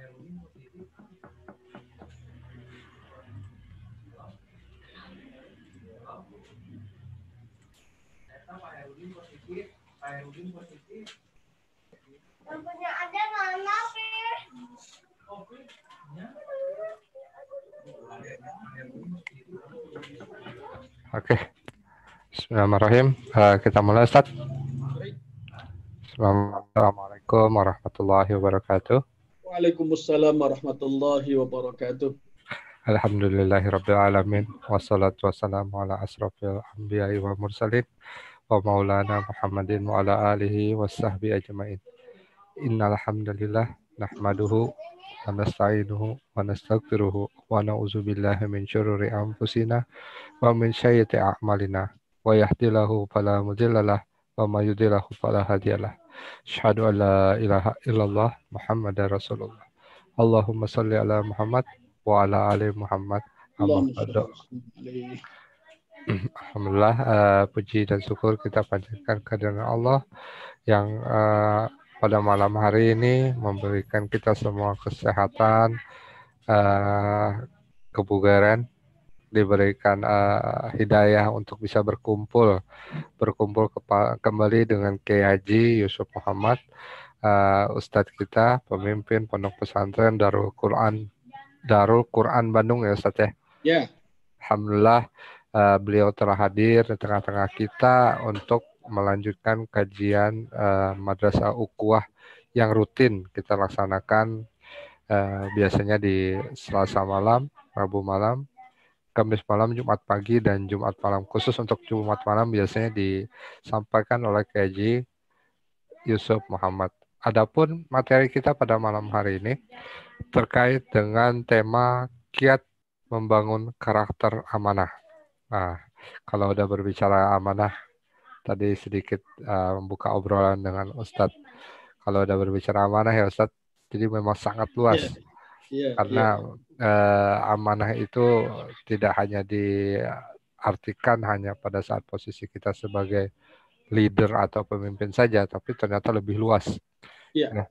Lampunya ada mana, Fir? Oke. Bismillahirrahmanirrahim. Kita mulai, Ustaz. Assalamualaikum warahmatullahi wabarakatuh. Waalaikumsalam warahmatullahi wabarakatuh. Alhamdulillahirabbil alamin wassalatu wassalamu ala asrofil anbiya'i wal mursalin wa maulana Muhammadin wa ala alihi washabbihi ajmain. Innal hamdalillah nahmaduhu wa nasta'inuhu wa nastaghfiruhu wa na'udzubillahi min syururi anfusina wa min sayyiati a'malina wa yahdihillahu fala mudhillalah wa may yudhlilhu fala hadiyalah. Asyhadu an la ilaha illallah Muhammadar Rasulullah. Allahumma shalli ala Muhammad wa ala ali Muhammad. Alhamdulillah, puji dan syukur kita panjatkan kehadirat Allah yang pada malam hari ini memberikan kita semua kesehatan, kebugaran, diberikan hidayah untuk bisa berkumpul kembali dengan Kiai Haji Yusuf Muhammad, Ustadz kita, pemimpin Pondok Pesantren Darul Quran Bandung, ya Ustadz ya. Ya. Alhamdulillah, beliau telah hadir di tengah-tengah kita untuk melanjutkan kajian Madrasah Ukhuwah yang rutin kita laksanakan biasanya di Selasa malam, Rabu malam, Kamis malam, Jumat pagi, dan Jumat malam. Khusus untuk Jumat malam biasanya disampaikan oleh Kiai Haji Yusuf Muhammad. Adapun materi kita pada malam hari ini terkait dengan tema kiat membangun karakter amanah. Nah, kalau udah berbicara amanah, tadi sedikit membuka obrolan dengan Ustadz. Kalau udah berbicara amanah ya Ustadz, jadi memang sangat luas. Karena amanah itu tidak hanya diartikan hanya pada saat posisi kita sebagai leader atau pemimpin saja, tapi ternyata lebih luas. Nah,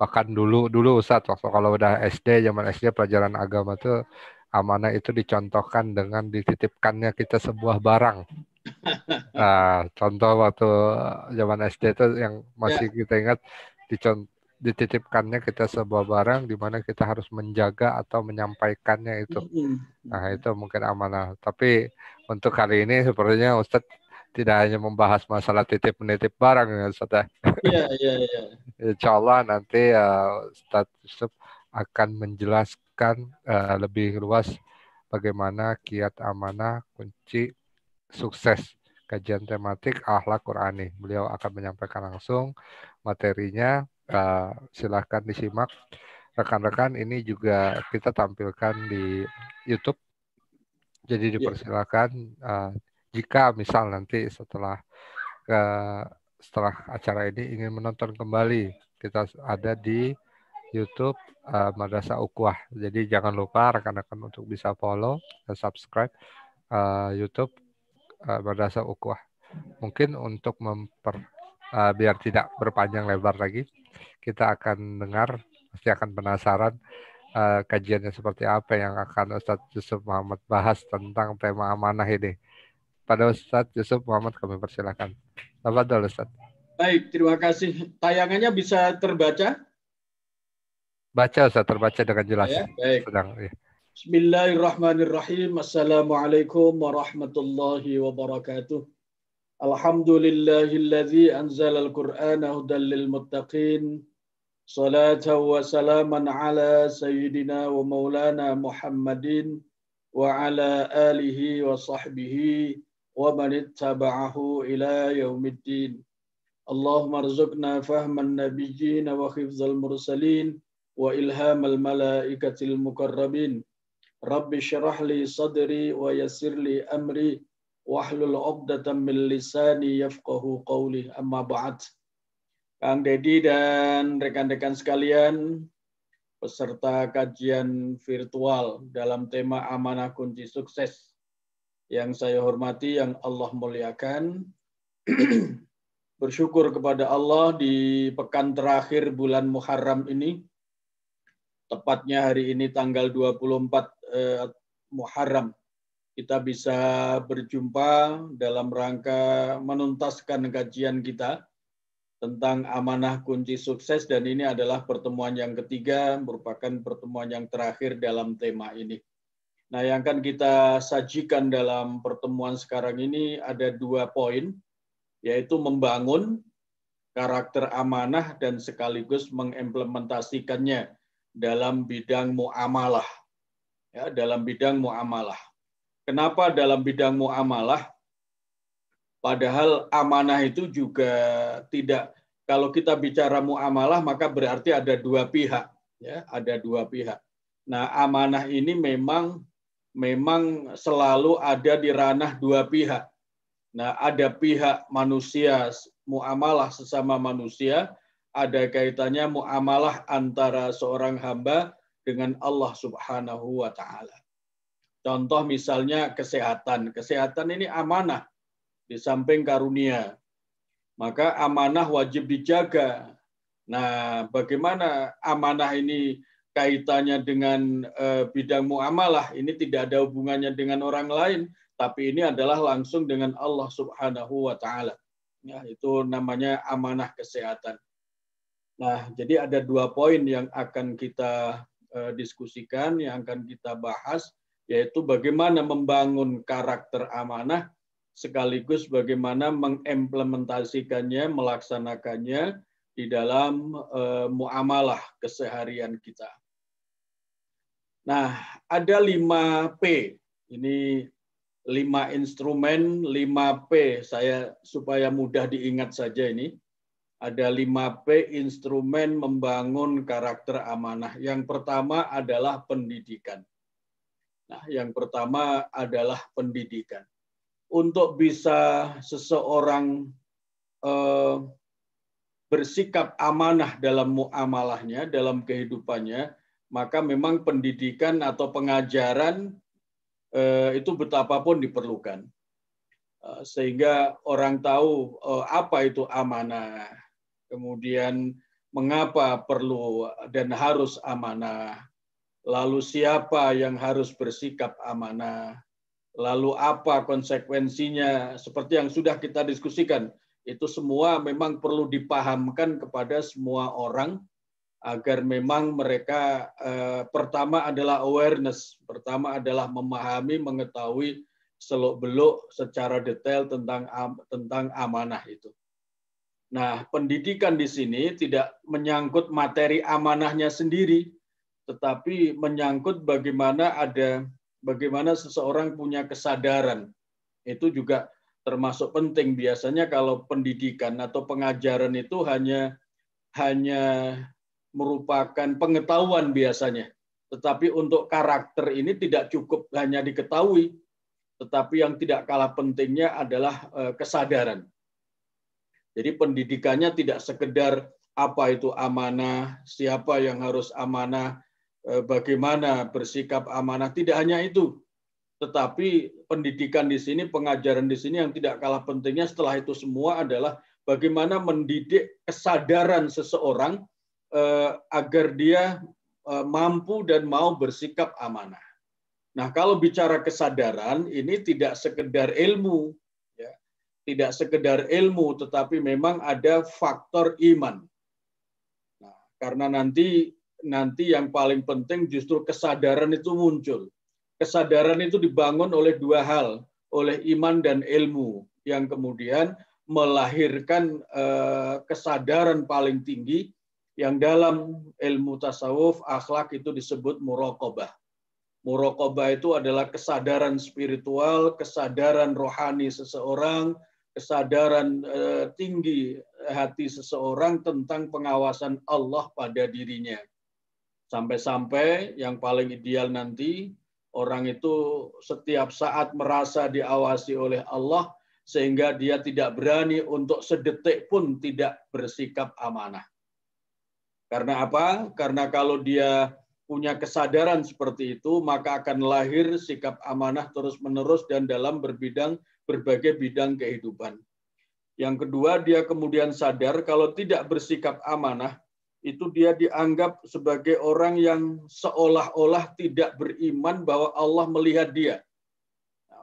bahkan dulu Ustadz, waktu kalau udah zaman SD pelajaran agama tuh amanah itu dicontohkan dengan dititipkannya kita sebuah barang. Nah, contoh waktu zaman SD itu yang masih kita ingat, dititipkannya kita sebuah barang di mana kita harus menjaga atau menyampaikannya itu. Nah, itu mungkin amanah. Tapi untuk kali ini sepertinya Ustadz tidak hanya membahas masalah titip-menitip barang ya Ustadz. Iya. Insya Allah nanti Ustadz Yusuf akan menjelaskan lebih luas bagaimana kiat amanah kunci sukses kajian tematik akhlak Qurani. Beliau akan menyampaikan langsung materinya. Silahkan disimak. Rekan-rekan, ini juga kita tampilkan di YouTube. Jadi dipersilakan jika misal nanti setelah acara ini ingin menonton kembali, kita ada di YouTube Madrasah Ukhuwah. Jadi jangan lupa rekan-rekan untuk bisa follow dan subscribe YouTube Madrasah Ukhuwah. Mungkin untuk biar tidak berpanjang lebar lagi, kita akan dengar, pasti akan penasaran kajiannya seperti apa yang akan Ustadz Yusuf Muhammad bahas tentang tema amanah ini. Pada Ustadz Yusuf Muhammad kami persilakan. Tafadhol Ustadz. Baik, terima kasih. Tayangannya bisa terbaca? Baca Ustadz, terbaca dengan jelas. Ya, baik. Ya. Bismillahirrahmanirrahim. Assalamualaikum warahmatullahi wabarakatuh. Alhamdulillahilladzi anzalal Qur'ana hudan lil muttaqin. Salatan wa salaman ala sayyidina wa maulana Muhammadin wa ala alihi wa sahbihi wa man ittaba'ahu ila yaumiddin. Allahumma rzuqna fahman nabiyyin wa hifzal mursalin wa ilhamal malaikatil muqarrabin. Rabbi syrah li sadri wa yassir li amri wahlul 'uqdatam min lisani yafqahu qawli. Amma ba'd. Kang Dedi dan rekan-rekan sekalian, peserta kajian virtual dalam tema amanah kunci sukses yang saya hormati, yang Allah muliakan. Bersyukur kepada Allah di pekan terakhir bulan Muharram ini tepatnya hari ini tanggal 24 Muharram, kita bisa berjumpa dalam rangka menuntaskan kajian kita tentang amanah kunci sukses, dan ini adalah pertemuan yang ketiga, merupakan pertemuan yang terakhir dalam tema ini. Nah, yang akan kita sajikan dalam pertemuan sekarang ini ada 2 poin, yaitu membangun karakter amanah dan sekaligus mengimplementasikannya dalam bidang muamalah. Ya, dalam bidang muamalah. Kenapa dalam bidang muamalah? Padahal amanah itu juga tidak, kalau kita bicara muamalah maka berarti ada 2 pihak, ya, ada 2 pihak. Nah, amanah ini memang selalu ada di ranah 2 pihak. Nah, ada pihak manusia, muamalah sesama manusia, ada kaitannya muamalah antara seorang hamba dengan Allah Subhanahu wa taala. Contoh misalnya kesehatan. Kesehatan ini amanah di samping karunia. Maka amanah wajib dijaga. Nah, bagaimana amanah ini kaitannya dengan bidang muamalah? Ini tidak ada hubungannya dengan orang lain, tapi ini adalah langsung dengan Allah Subhanahu wa taala. Ya, itu namanya amanah kesehatan. Nah, jadi ada 2 poin yang akan kita diskusikan, yang akan kita bahas, yaitu bagaimana membangun karakter amanah, sekaligus bagaimana mengimplementasikannya, melaksanakannya di dalam muamalah keseharian kita. Nah, ada 5P. Ini 5 instrumen, 5P. Saya supaya mudah diingat saja ini. Ada 5P instrumen membangun karakter amanah. Yang pertama adalah pendidikan. Nah, yang pertama adalah pendidikan. Untuk bisa seseorang bersikap amanah dalam muamalahnya, dalam kehidupannya, maka memang pendidikan atau pengajaran itu betapapun diperlukan. Sehingga orang tahu apa itu amanah, kemudian mengapa perlu dan harus amanah, lalu siapa yang harus bersikap amanah, lalu apa konsekuensinya, seperti yang sudah kita diskusikan. Itu semua memang perlu dipahamkan kepada semua orang agar memang mereka pertama adalah awareness, pertama adalah memahami, mengetahui seluk-beluk secara detail tentang amanah itu. Nah, pendidikan di sini tidak menyangkut materi amanahnya sendiri, tetapi menyangkut bagaimana seseorang punya kesadaran. Itu juga termasuk penting. Biasanya kalau pendidikan atau pengajaran itu hanya merupakan pengetahuan biasanya. Tetapi untuk karakter ini tidak cukup hanya diketahui, tetapi yang tidak kalah pentingnya adalah kesadaran. Jadi pendidikannya tidak sekedar apa itu amanah, siapa yang harus amanah, bagaimana bersikap amanah, tidak hanya itu. Tetapi pendidikan di sini, pengajaran di sini yang tidak kalah pentingnya setelah itu semua adalah bagaimana mendidik kesadaran seseorang agar dia mampu dan mau bersikap amanah. Nah, kalau bicara kesadaran, ini tidak sekedar ilmu, ya. Tidak sekedar ilmu, tetapi memang ada faktor iman. Nah, karena nanti yang paling penting justru kesadaran itu muncul. Kesadaran itu dibangun oleh 2 hal, oleh iman dan ilmu, yang kemudian melahirkan kesadaran paling tinggi yang dalam ilmu tasawuf akhlak itu disebut muraqabah. Muraqabah itu adalah kesadaran spiritual, kesadaran rohani seseorang, kesadaran tinggi hati seseorang tentang pengawasan Allah pada dirinya. Sampai-sampai yang paling ideal nanti, orang itu setiap saat merasa diawasi oleh Allah, sehingga dia tidak berani untuk sedetik pun tidak bersikap amanah. Karena apa? Karena kalau dia punya kesadaran seperti itu, maka akan lahir sikap amanah terus-menerus dan dalam berbagai bidang kehidupan. Yang kedua, dia kemudian sadar kalau tidak bersikap amanah, itu dia dianggap sebagai orang yang seolah-olah tidak beriman bahwa Allah melihat dia.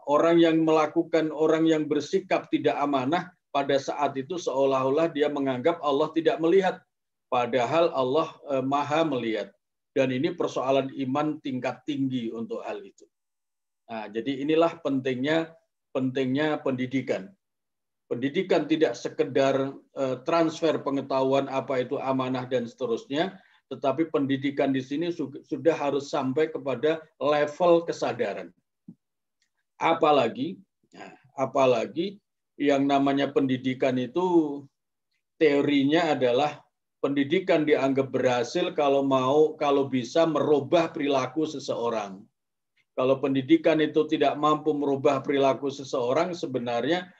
Orang yang melakukan, orang yang bersikap tidak amanah, pada saat itu seolah-olah dia menganggap Allah tidak melihat. Padahal Allah maha melihat. Dan ini persoalan iman tingkat tinggi untuk hal itu. Nah, jadi inilah pentingnya pendidikan. Pendidikan tidak sekedar transfer pengetahuan apa itu amanah dan seterusnya, tetapi pendidikan di sini sudah harus sampai kepada level kesadaran. Apalagi yang namanya pendidikan itu teorinya adalah pendidikan dianggap berhasil kalau bisa merubah perilaku seseorang. Kalau pendidikan itu tidak mampu merubah perilaku seseorang, sebenarnya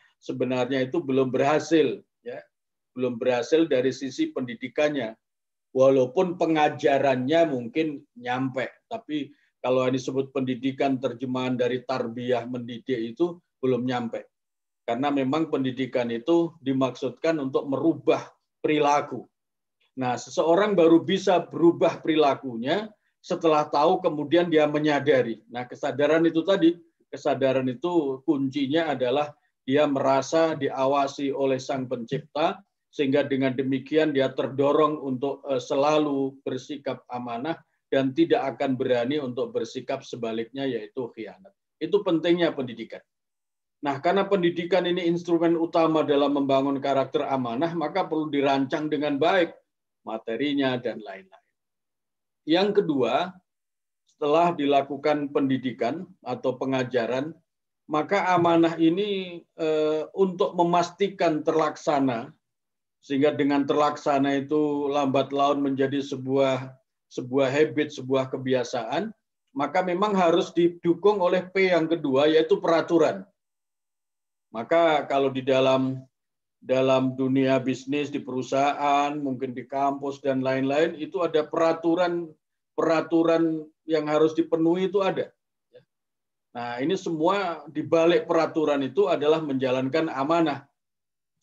itu belum berhasil, ya. Belum berhasil dari sisi pendidikannya. Walaupun pengajarannya mungkin nyampe, tapi kalau ini disebut pendidikan, terjemahan dari tarbiyah, mendidik, itu belum nyampe. Karena memang pendidikan itu dimaksudkan untuk merubah perilaku. Nah, seseorang baru bisa berubah perilakunya setelah tahu kemudian dia menyadari. Nah, kesadaran itu tadi, kesadaran itu kuncinya adalah dia merasa diawasi oleh Sang Pencipta, sehingga dengan demikian dia terdorong untuk selalu bersikap amanah dan tidak akan berani untuk bersikap sebaliknya, yaitu khianat. Itu pentingnya pendidikan. Nah, karena pendidikan ini instrumen utama dalam membangun karakter amanah, maka perlu dirancang dengan baik materinya dan lain-lain. Yang kedua, setelah dilakukan pendidikan atau pengajaran, maka amanah ini untuk memastikan terlaksana, sehingga dengan terlaksana itu lambat laun menjadi sebuah habit, sebuah kebiasaan, maka memang harus didukung oleh P yang kedua, yaitu peraturan. Maka kalau di dalam dunia bisnis, di perusahaan, mungkin di kampus dan lain-lain, itu ada peraturan yang harus dipenuhi, itu ada. Nah, ini semua di balik peraturan itu adalah menjalankan amanah.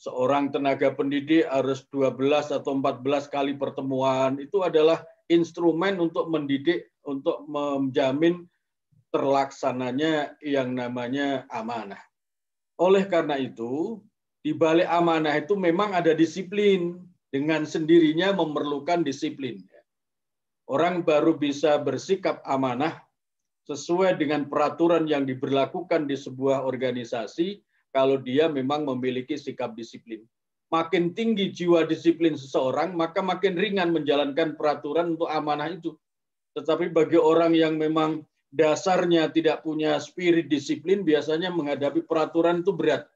Seorang tenaga pendidik harus 12 atau 14 kali pertemuan, itu adalah instrumen untuk mendidik, untuk menjamin terlaksananya yang namanya amanah. Oleh karena itu, di balik amanah itu memang ada disiplin, dengan sendirinya memerlukan disiplin. Orang baru bisa bersikap amanah sesuai dengan peraturan yang diberlakukan di sebuah organisasi kalau dia memang memiliki sikap disiplin. Makin tinggi jiwa disiplin seseorang, maka makin ringan menjalankan peraturan untuk amanah itu. Tetapi bagi orang yang memang dasarnya tidak punya spirit disiplin, biasanya menghadapi peraturan itu berat.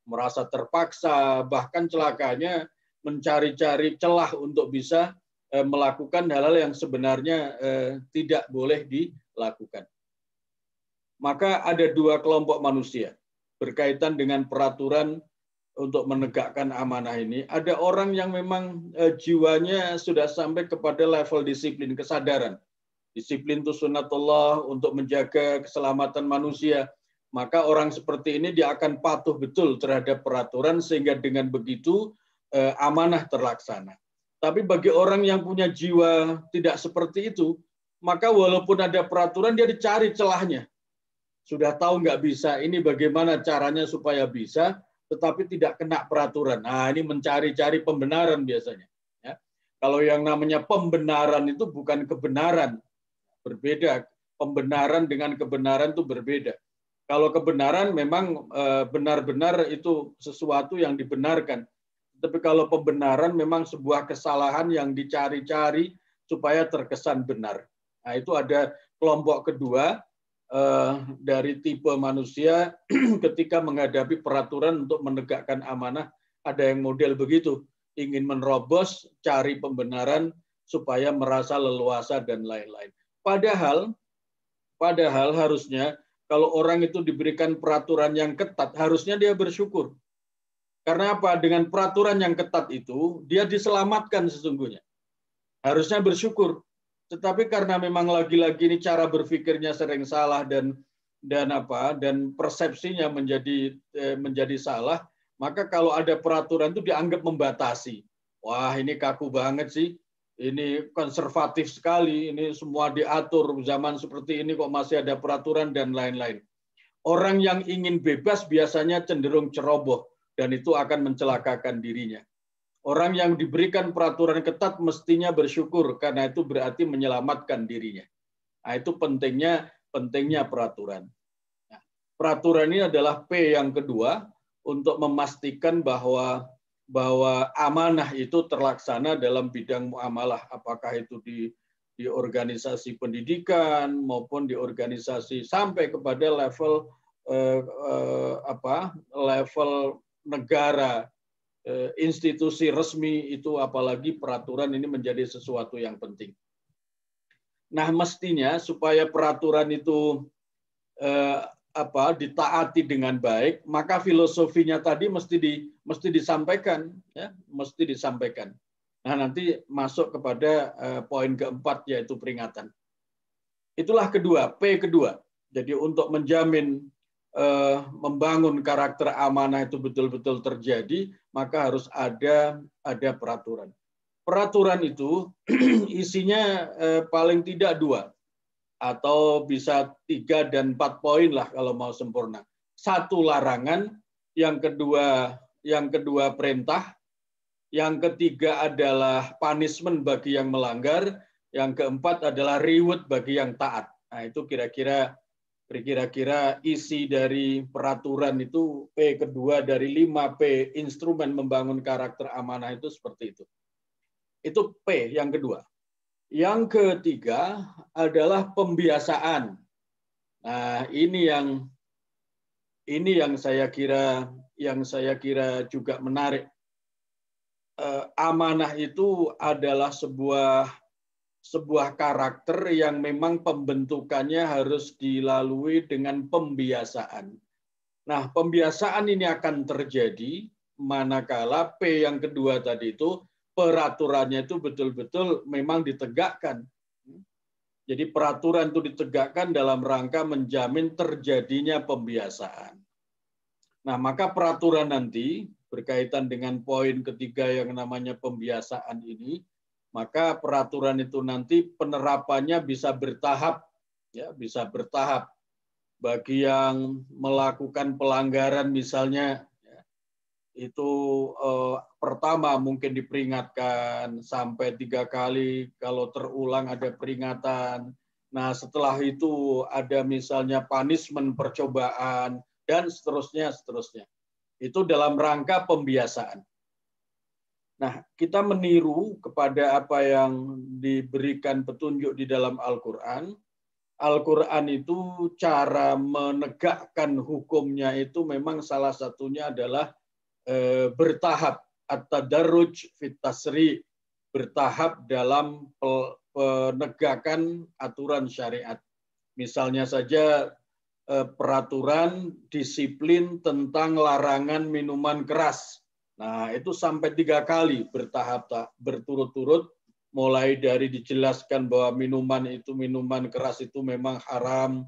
Merasa terpaksa, bahkan celakanya mencari-cari celah untuk bisa melakukan hal-hal yang sebenarnya tidak boleh dilakukan. Maka ada dua kelompok manusia berkaitan dengan peraturan untuk menegakkan amanah ini. Ada orang yang memang jiwanya sudah sampai kepada level disiplin, kesadaran. Disiplin itu sunnatullah untuk menjaga keselamatan manusia. Maka orang seperti ini dia akan patuh betul terhadap peraturan, sehingga dengan begitu amanah terlaksana. Tapi bagi orang yang punya jiwa tidak seperti itu, maka walaupun ada peraturan, dia dicari celahnya. Sudah tahu nggak bisa, ini bagaimana caranya supaya bisa, tetapi tidak kena peraturan. Nah, ini mencari-cari pembenaran biasanya. Ya. Kalau yang namanya pembenaran itu bukan kebenaran, berbeda. Pembenaran dengan kebenaran itu berbeda. Kalau kebenaran memang benar-benar itu sesuatu yang dibenarkan. Tapi kalau pembenaran memang sebuah kesalahan yang dicari-cari supaya terkesan benar. Nah, itu ada kelompok kedua dari tipe manusia ketika menghadapi peraturan untuk menegakkan amanah. Ada yang model begitu, ingin menerobos, cari pembenaran supaya merasa leluasa dan lain-lain. Padahal harusnya kalau orang itu diberikan peraturan yang ketat, harusnya dia bersyukur. Karena apa? Dengan peraturan yang ketat itu, dia diselamatkan sesungguhnya. Harusnya bersyukur. Tetapi karena memang lagi-lagi ini cara berpikirnya sering salah dan persepsinya menjadi salah, maka kalau ada peraturan itu dianggap membatasi. Wah, ini kaku banget sih. ini konservatif sekali, ini semua diatur, zaman seperti ini kok masih ada peraturan dan lain-lain. Orang yang ingin bebas biasanya cenderung ceroboh dan itu akan mencelakakan dirinya. Orang yang diberikan peraturan ketat mestinya bersyukur karena itu berarti menyelamatkan dirinya. Nah, itu pentingnya peraturan. Nah, peraturan ini adalah P yang kedua untuk memastikan bahwa amanah itu terlaksana dalam bidang muamalah, apakah itu di organisasi pendidikan maupun di organisasi sampai kepada level level negara, institusi resmi, itu apalagi peraturan ini menjadi sesuatu yang penting. Nah, mestinya supaya peraturan itu ditaati dengan baik, maka filosofinya tadi mesti disampaikan, ya, mesti disampaikan. Nah, nanti masuk kepada poin keempat, yaitu peringatan. Itulah kedua, P kedua. Jadi untuk menjamin membangun karakter amanah itu betul-betul terjadi, maka harus ada peraturan. Peraturan itu isinya paling tidak 2. Atau bisa 3 dan 4 poin lah kalau mau sempurna. 1 larangan, yang kedua perintah, yang ketiga adalah punishment bagi yang melanggar, yang keempat adalah reward bagi yang taat. Nah, itu kira-kira isi dari peraturan itu, P kedua dari 5P instrumen membangun karakter amanah itu seperti itu. Itu P yang kedua. Yang ketiga adalah pembiasaan. Nah, ini yang saya kira juga menarik. Amanah itu adalah sebuah karakter yang memang pembentukannya harus dilalui dengan pembiasaan. Nah, pembiasaan ini akan terjadi manakala P yang kedua tadi itu peraturannya itu betul-betul memang ditegakkan. Jadi peraturan itu ditegakkan dalam rangka menjamin terjadinya pembiasaan. Nah, maka peraturan nanti berkaitan dengan poin ketiga yang namanya pembiasaan ini, maka peraturan itu nanti penerapannya bisa bertahap, ya, bisa bertahap. Bagi yang melakukan pelanggaran misalnya, itu pertama mungkin diperingatkan sampai 3 kali, kalau terulang ada peringatan. Nah, setelah itu ada misalnya punishment, percobaan, dan seterusnya. Itu dalam rangka pembiasaan. Nah, kita meniru kepada apa yang diberikan petunjuk di dalam Al-Quran. Al-Quran itu cara menegakkan hukumnya itu memang salah satunya adalah bertahap, at-tadarruj fit tasri', bertahap dalam penegakan aturan syariat. Misalnya saja peraturan disiplin tentang larangan minuman keras. Nah, itu sampai 3 kali bertahap, berturut-turut, mulai dari dijelaskan bahwa minuman keras itu memang haram,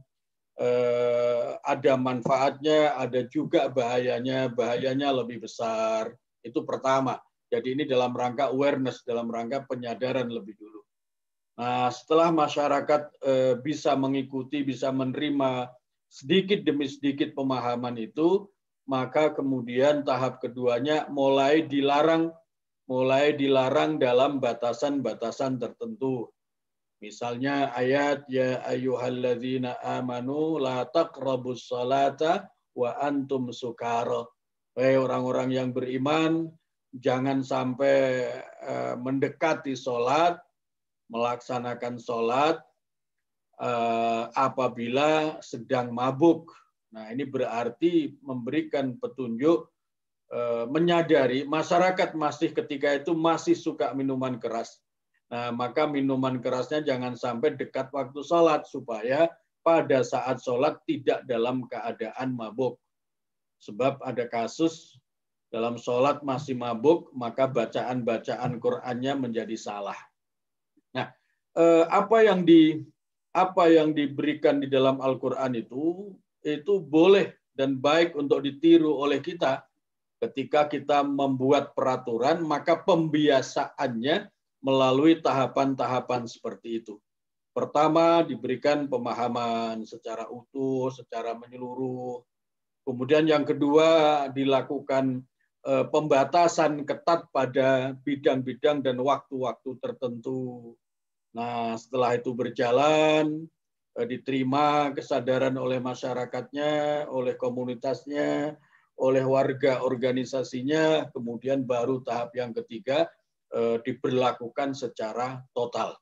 ada manfaatnya, ada juga bahayanya lebih besar. Itu pertama. Jadi ini dalam rangka awareness, dalam rangka penyadaran lebih dulu. Nah, setelah masyarakat bisa mengikuti, bisa menerima sedikit demi sedikit pemahaman itu, maka kemudian tahap keduanya mulai dilarang dalam batasan-batasan tertentu. Misalnya ayat ya ayyuhalladzina amanu la taqrabus salata wa antum sukara. Wahai orang-orang yang beriman, jangan sampai mendekati salat, melaksanakan salat apabila sedang mabuk. Nah, ini berarti memberikan petunjuk, menyadari masyarakat masih ketika itu masih suka minuman keras. Nah, maka minuman kerasnya jangan sampai dekat waktu sholat, supaya pada saat sholat tidak dalam keadaan mabuk. Sebab ada kasus dalam sholat masih mabuk, maka bacaan-bacaan Qur'annya menjadi salah. Nah, apa yang diberikan di dalam Al-Quran itu boleh dan baik untuk ditiru oleh kita. Ketika kita membuat peraturan, maka pembiasaannya melalui tahapan-tahapan seperti itu. Pertama, diberikan pemahaman secara utuh, secara menyeluruh. Kemudian yang kedua, dilakukan pembatasan ketat pada bidang-bidang dan waktu-waktu tertentu. Nah, setelah itu berjalan, diterima kesadaran oleh masyarakatnya, oleh komunitasnya, oleh warga organisasinya, kemudian baru tahap yang ketiga diberlakukan secara total.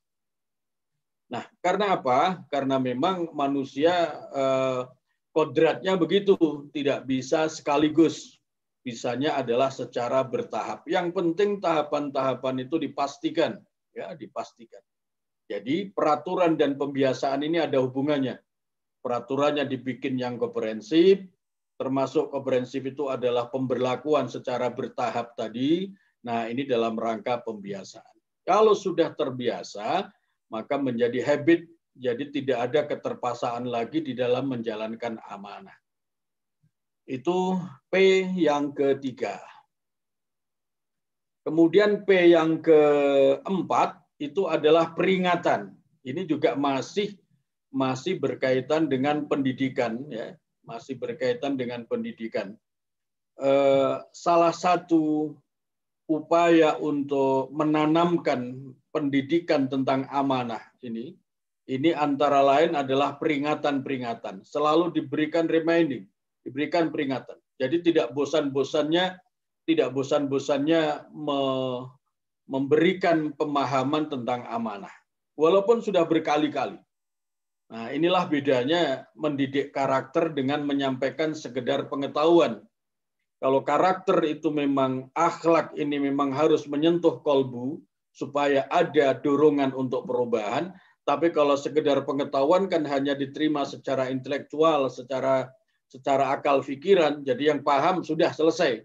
Nah, karena apa? Karena memang manusia kodratnya begitu, tidak bisa sekaligus. Bisanya adalah secara bertahap. Yang penting tahapan-tahapan itu dipastikan, ya, dipastikan. Jadi peraturan dan pembiasaan ini ada hubungannya. Peraturannya dibikin yang komprehensif, termasuk komprehensif itu adalah pemberlakuan secara bertahap tadi. Nah, ini dalam rangka pembiasaan. Kalau sudah terbiasa, maka menjadi habit, jadi tidak ada keterpaksaan lagi di dalam menjalankan amanah. Itu P yang ketiga. Kemudian P yang keempat itu adalah peringatan. Ini juga masih berkaitan dengan pendidikan, ya, masih berkaitan dengan pendidikan. Salah satu upaya untuk menanamkan pendidikan tentang amanah ini antara lain adalah peringatan-peringatan. Selalu diberikan reminding, diberikan peringatan. Jadi tidak bosan-bosannya memberikan pemahaman tentang amanah. Walaupun sudah berkali-kali. Nah, inilah bedanya mendidik karakter dengan menyampaikan sekedar pengetahuan. Kalau karakter itu memang, akhlak ini memang harus menyentuh kolbu supaya ada dorongan untuk perubahan. Tapi kalau sekedar pengetahuan kan hanya diterima secara intelektual, secara akal pikiran. Jadi yang paham sudah selesai.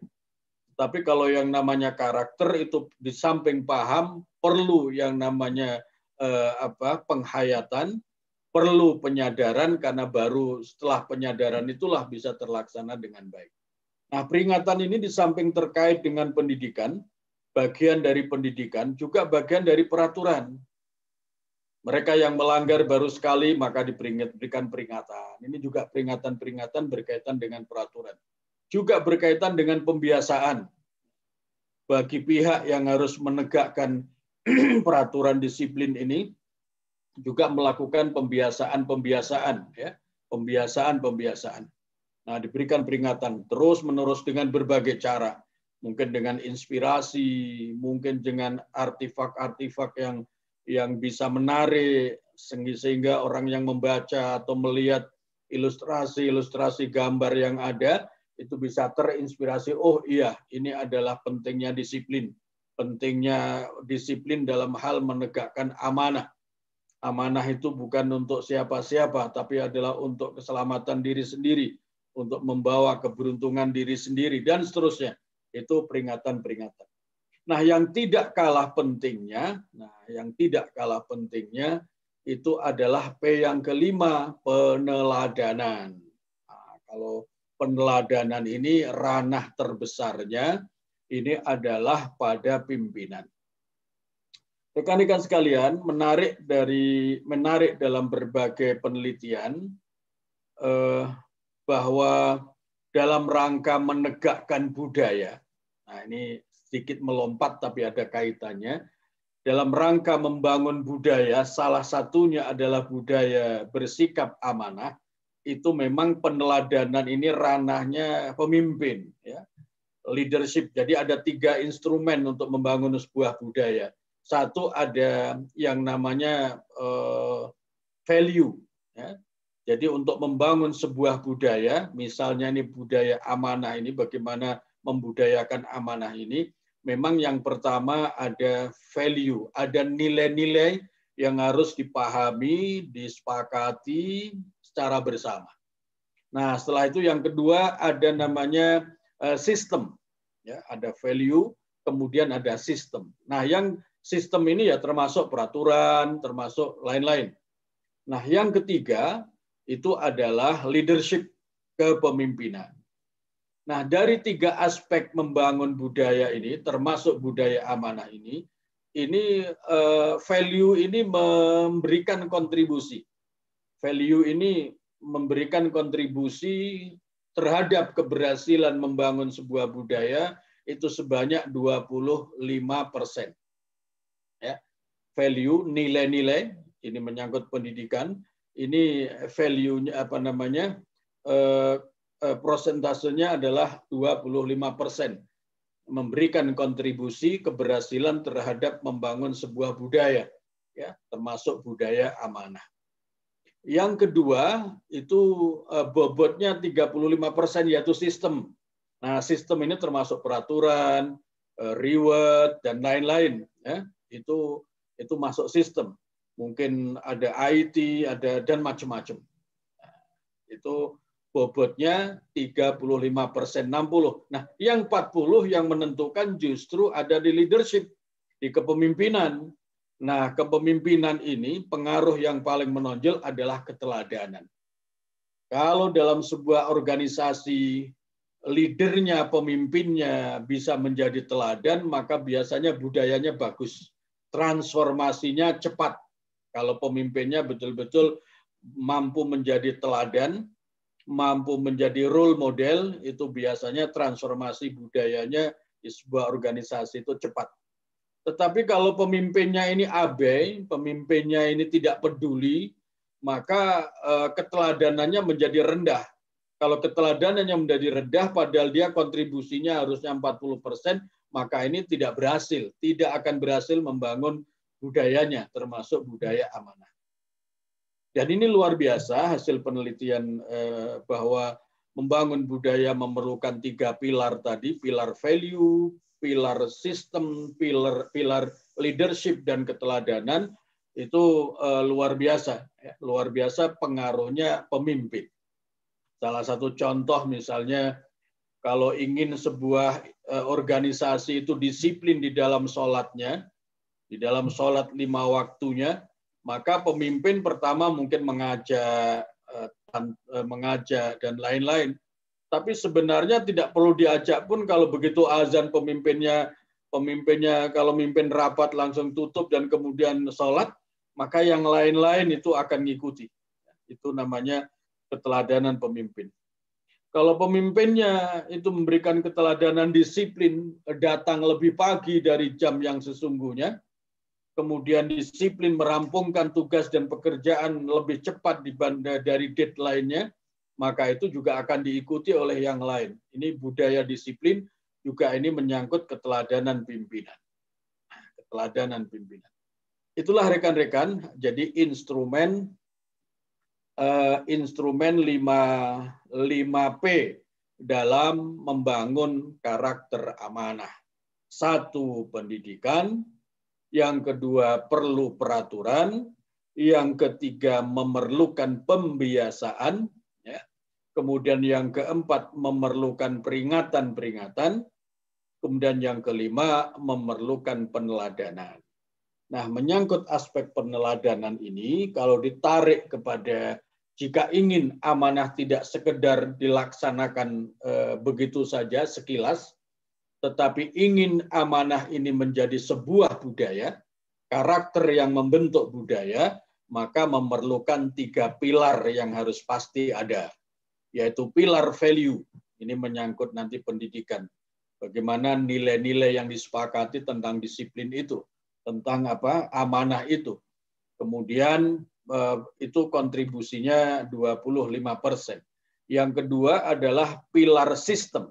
Tapi kalau yang namanya karakter itu di samping paham perlu yang namanya penghayatan, perlu penyadaran karena baru setelah penyadaran itulah bisa terlaksana dengan baik. Nah, peringatan ini di samping terkait dengan pendidikan, bagian dari pendidikan, juga bagian dari peraturan. Mereka yang melanggar baru sekali, maka diberikan peringatan. Ini juga peringatan-peringatan berkaitan dengan peraturan. Juga berkaitan dengan pembiasaan. Bagi pihak yang harus menegakkan peraturan disiplin ini, juga melakukan pembiasaan-pembiasaan. Ya, pembiasaan-pembiasaan. Nah, diberikan peringatan terus-menerus dengan berbagai cara. Mungkin dengan inspirasi, mungkin dengan artifak-artifak yang bisa menarik, sehingga orang yang membaca atau melihat ilustrasi-ilustrasi gambar yang ada, itu bisa terinspirasi, oh iya, ini adalah pentingnya disiplin. Pentingnya disiplin dalam hal menegakkan amanah. Amanah itu bukan untuk siapa-siapa, tapi adalah untuk keselamatan diri sendiri, untuk membawa keberuntungan diri sendiri, dan seterusnya. Itu peringatan-peringatan. Nah, yang tidak kalah pentingnya, itu adalah P yang kelima, peneladanan. Nah, kalau peneladanan ini ranah terbesarnya, ini adalah pada pimpinan. Rekan-rekan sekalian, menarik dalam berbagai penelitian, bahwa dalam rangka menegakkan budaya, nah ini sedikit melompat tapi ada kaitannya, dalam rangka membangun budaya, salah satunya adalah budaya bersikap amanah, itu memang peneladanan ini ranahnya pemimpin, ya, leadership. Jadi ada 3 instrumen untuk membangun sebuah budaya. Satu ada yang namanya value, ya. Jadi untuk membangun sebuah budaya, misalnya ini budaya amanah ini, bagaimana membudayakan amanah ini, memang yang pertama ada value, ada nilai-nilai yang harus dipahami, disepakati secara bersama. Nah, setelah itu yang kedua ada namanya sistem. Ya, ada value, kemudian ada sistem. Nah, yang sistem ini ya termasuk peraturan, termasuk lain-lain. Nah, yang ketiga itu adalah leadership, kepemimpinan. Nah, dari 3 aspek membangun budaya ini, termasuk budaya amanah ini, ini value ini memberikan kontribusi. Value ini memberikan kontribusi terhadap keberhasilan membangun sebuah budaya itu sebanyak 25%. Ya. Value, nilai-nilai, ini menyangkut pendidikan, ini value-nya apa namanya? Prosentasenya adalah 25%. Memberikan kontribusi keberhasilan terhadap membangun sebuah budaya, ya, termasuk budaya amanah. Yang kedua itu bobotnya 35%, yaitu sistem. Nah, sistem ini termasuk peraturan, reward dan lain-lain. Ya, itu masuk sistem. Mungkin ada IT, ada dan macam-macam. Nah, itu bobotnya 35%, 60. Nah, yang 40 yang menentukan justru ada di leadership, di kepemimpinan. Nah, kepemimpinan ini pengaruh yang paling menonjol adalah keteladanan. Kalau dalam sebuah organisasi leadernya, pemimpinnya bisa menjadi teladan, maka biasanya budayanya bagus. Transformasinya cepat. Kalau pemimpinnya betul-betul mampu menjadi teladan, mampu menjadi role model, itu biasanya transformasi budayanya di sebuah organisasi itu cepat. Tetapi kalau pemimpinnya ini abai, pemimpinnya ini tidak peduli, maka keteladanannya menjadi rendah. Kalau keteladanannya menjadi rendah, padahal dia kontribusinya harusnya 40%, maka ini tidak berhasil, tidak akan berhasil membangun budayanya, termasuk budaya amanah. Dan ini luar biasa hasil penelitian bahwa membangun budaya memerlukan 3 pilar tadi, pilar value, pilar sistem, pilar leadership dan keteladanan, itu luar biasa. Luar biasa pengaruhnya pemimpin. Salah satu contoh misalnya, kalau ingin sebuah organisasi itu disiplin di dalam sholatnya, di dalam sholat 5 waktunya, maka pemimpin pertama mungkin mengajak dan lain-lain. Tapi sebenarnya tidak perlu diajak pun, kalau begitu azan pemimpinnya kalau mimpin rapat langsung tutup dan kemudian sholat, maka yang lain-lain itu akan ngikuti. Itu namanya keteladanan pemimpin. Kalau pemimpinnya itu memberikan keteladanan disiplin, datang lebih pagi dari jam yang sesungguhnya, kemudian disiplin merampungkan tugas dan pekerjaan lebih cepat dari deadline-nya, maka itu juga akan diikuti oleh yang lain. Ini budaya disiplin, juga ini menyangkut keteladanan pimpinan. Keteladanan pimpinan. Itulah rekan-rekan, jadi instrumen 5P dalam membangun karakter amanah. 1, pendidikan. Yang kedua, perlu peraturan. Yang ketiga, memerlukan pembiasaan. Ya. Kemudian yang keempat, memerlukan peringatan-peringatan. Kemudian yang kelima, memerlukan peneladanan. Nah, menyangkut aspek peneladanan ini, kalau ditarik kepada jika ingin amanah tidak sekedar dilaksanakan begitu saja sekilas, tetapi ingin amanah ini menjadi sebuah budaya, karakter yang membentuk budaya, maka memerlukan 3 pilar yang harus pasti ada, yaitu pilar value. Ini menyangkut nanti pendidikan. Bagaimana nilai-nilai yang disepakati tentang disiplin itu, tentang apa amanah itu. Kemudian itu kontribusinya 25%. Yang kedua adalah pilar sistem.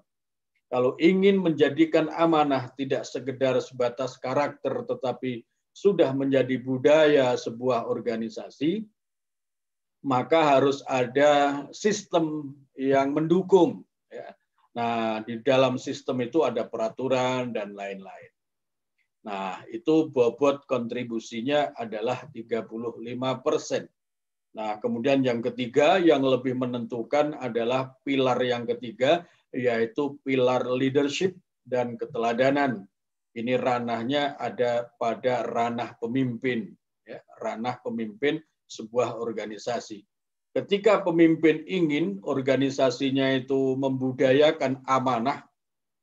Kalau ingin menjadikan amanah tidak sekedar sebatas karakter, tetapi sudah menjadi budaya sebuah organisasi, maka harus ada sistem yang mendukung. Nah, di dalam sistem itu ada peraturan dan lain-lain. Nah, itu bobot kontribusinya adalah 35%. Nah, kemudian yang ketiga yang lebih menentukan adalah pilar yang ketiga, yaitu pilar leadership dan keteladanan. Ini ranahnya ada pada ranah pemimpin, ya, ranah pemimpin sebuah organisasi. Ketika pemimpin ingin organisasinya itu membudayakan amanah,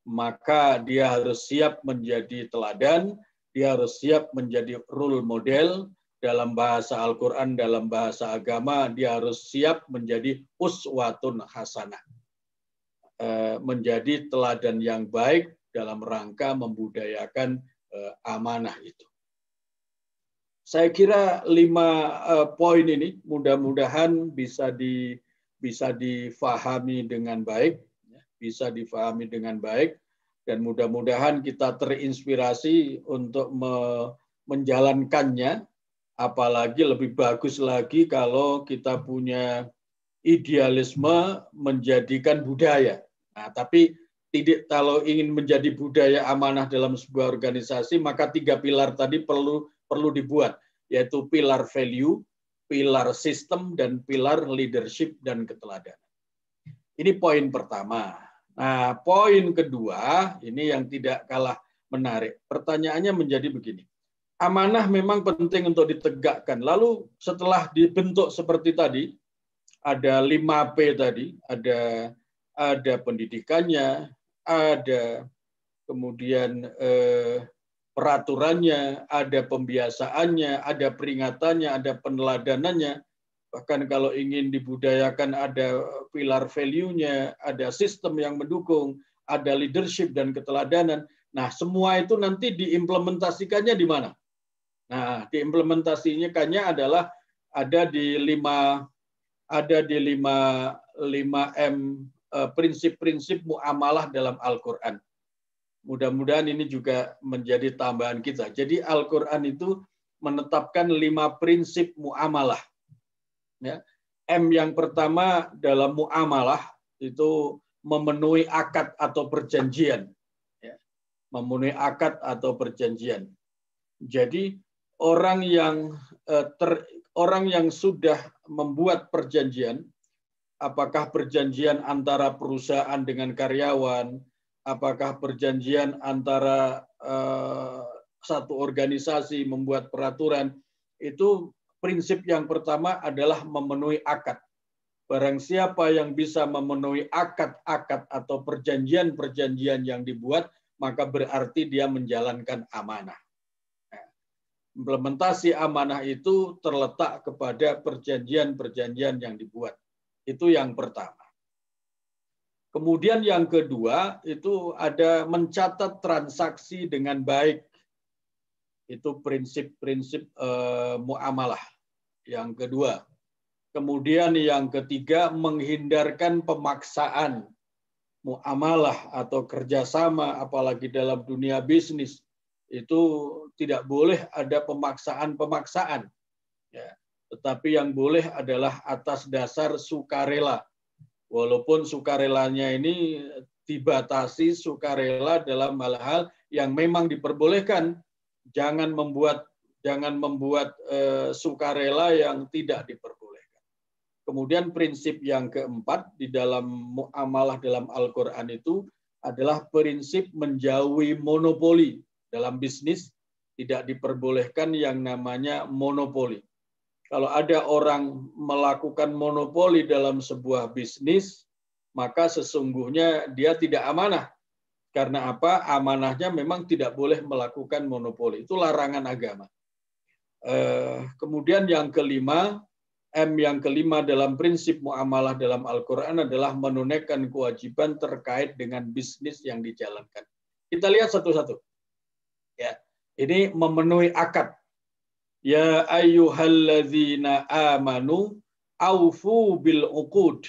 maka dia harus siap menjadi teladan, dia harus siap menjadi role model dalam bahasa Al-Quran, dalam bahasa agama, dia harus siap menjadi uswatun hasanah. Menjadi teladan yang baik dalam rangka membudayakan amanah itu. Saya kira 5 poin ini mudah-mudahan bisa difahami dengan baik, dan mudah-mudahan kita terinspirasi untuk menjalankannya. Apalagi lebih bagus lagi kalau kita punya idealisme menjadikan budaya. Nah, tapi kalau ingin menjadi budaya amanah dalam sebuah organisasi, maka 3 pilar tadi perlu dibuat, yaitu pilar value, pilar sistem, dan pilar leadership dan keteladanan. Ini poin pertama. Nah, poin kedua, ini yang tidak kalah menarik. Pertanyaannya menjadi begini. Amanah memang penting untuk ditegakkan. Lalu setelah dibentuk seperti tadi, ada 5P tadi, ada pendidikannya, ada kemudian peraturannya, ada pembiasaannya, ada peringatannya, ada peneladanannya. Bahkan kalau ingin dibudayakan ada pilar value-nya, ada sistem yang mendukung, ada leadership dan keteladanan. Nah, semua itu nanti diimplementasikannya di mana? Nah, diimplementasinya adalah ada di 5M prinsip-prinsip muamalah dalam Al-Quran. Mudah-mudahan ini juga menjadi tambahan kita. Jadi Al-Quran itu menetapkan 5 prinsip muamalah. Ya. M yang pertama dalam muamalah itu memenuhi akad atau perjanjian. Ya. Memenuhi akad atau perjanjian. Jadi orang yang sudah membuat perjanjian, apakah perjanjian antara perusahaan dengan karyawan, apakah perjanjian antara satu organisasi membuat peraturan, itu prinsip yang pertama adalah memenuhi akad. Barang siapa yang bisa memenuhi akad-akad atau perjanjian-perjanjian yang dibuat, maka berarti dia menjalankan amanah. Implementasi amanah itu terletak kepada perjanjian-perjanjian yang dibuat. Itu yang pertama. Kemudian yang kedua itu ada mencatat transaksi dengan baik. Itu prinsip-prinsip muamalah. Yang kedua. Kemudian yang ketiga menghindarkan pemaksaan muamalah atau kerjasama, apalagi dalam dunia bisnis. Itu tidak boleh ada pemaksaan-pemaksaan. Ya. Tetapi yang boleh adalah atas dasar sukarela. Walaupun sukarelanya ini dibatasi sukarela dalam hal-hal yang memang diperbolehkan. Jangan membuat sukarela yang tidak diperbolehkan. Kemudian prinsip yang keempat di dalam muamalah dalam Al-Quran itu adalah prinsip menjauhi monopoli. Dalam bisnis tidak diperbolehkan yang namanya monopoli. Kalau ada orang melakukan monopoli dalam sebuah bisnis, maka sesungguhnya dia tidak amanah. Karena apa? Amanahnya memang tidak boleh melakukan monopoli. Itu larangan agama. Kemudian yang kelima, M yang kelima dalam prinsip muamalah dalam Al-Quran adalah menunaikan kewajiban terkait dengan bisnis yang dijalankan. Kita lihat satu-satu. Ya, ini memenuhi akad. Ya ayyuhalladzina amanu aufu bil uqud.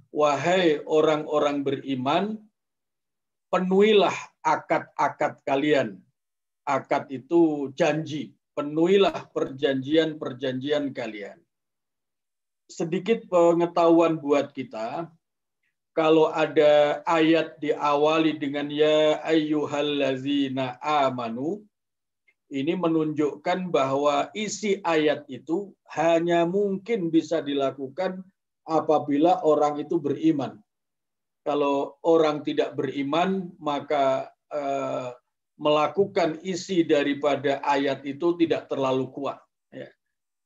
Wahai orang-orang beriman, penuhilah akad-akad kalian. Akad itu janji. Penuhilah perjanjian-perjanjian kalian. Sedikit pengetahuan buat kita, kalau ada ayat diawali dengan ya ayyuhallazina amanu, ini menunjukkan bahwa isi ayat itu hanya mungkin bisa dilakukan apabila orang itu beriman. Kalau orang tidak beriman, maka melakukan isi daripada ayat itu tidak terlalu kuat. Ya.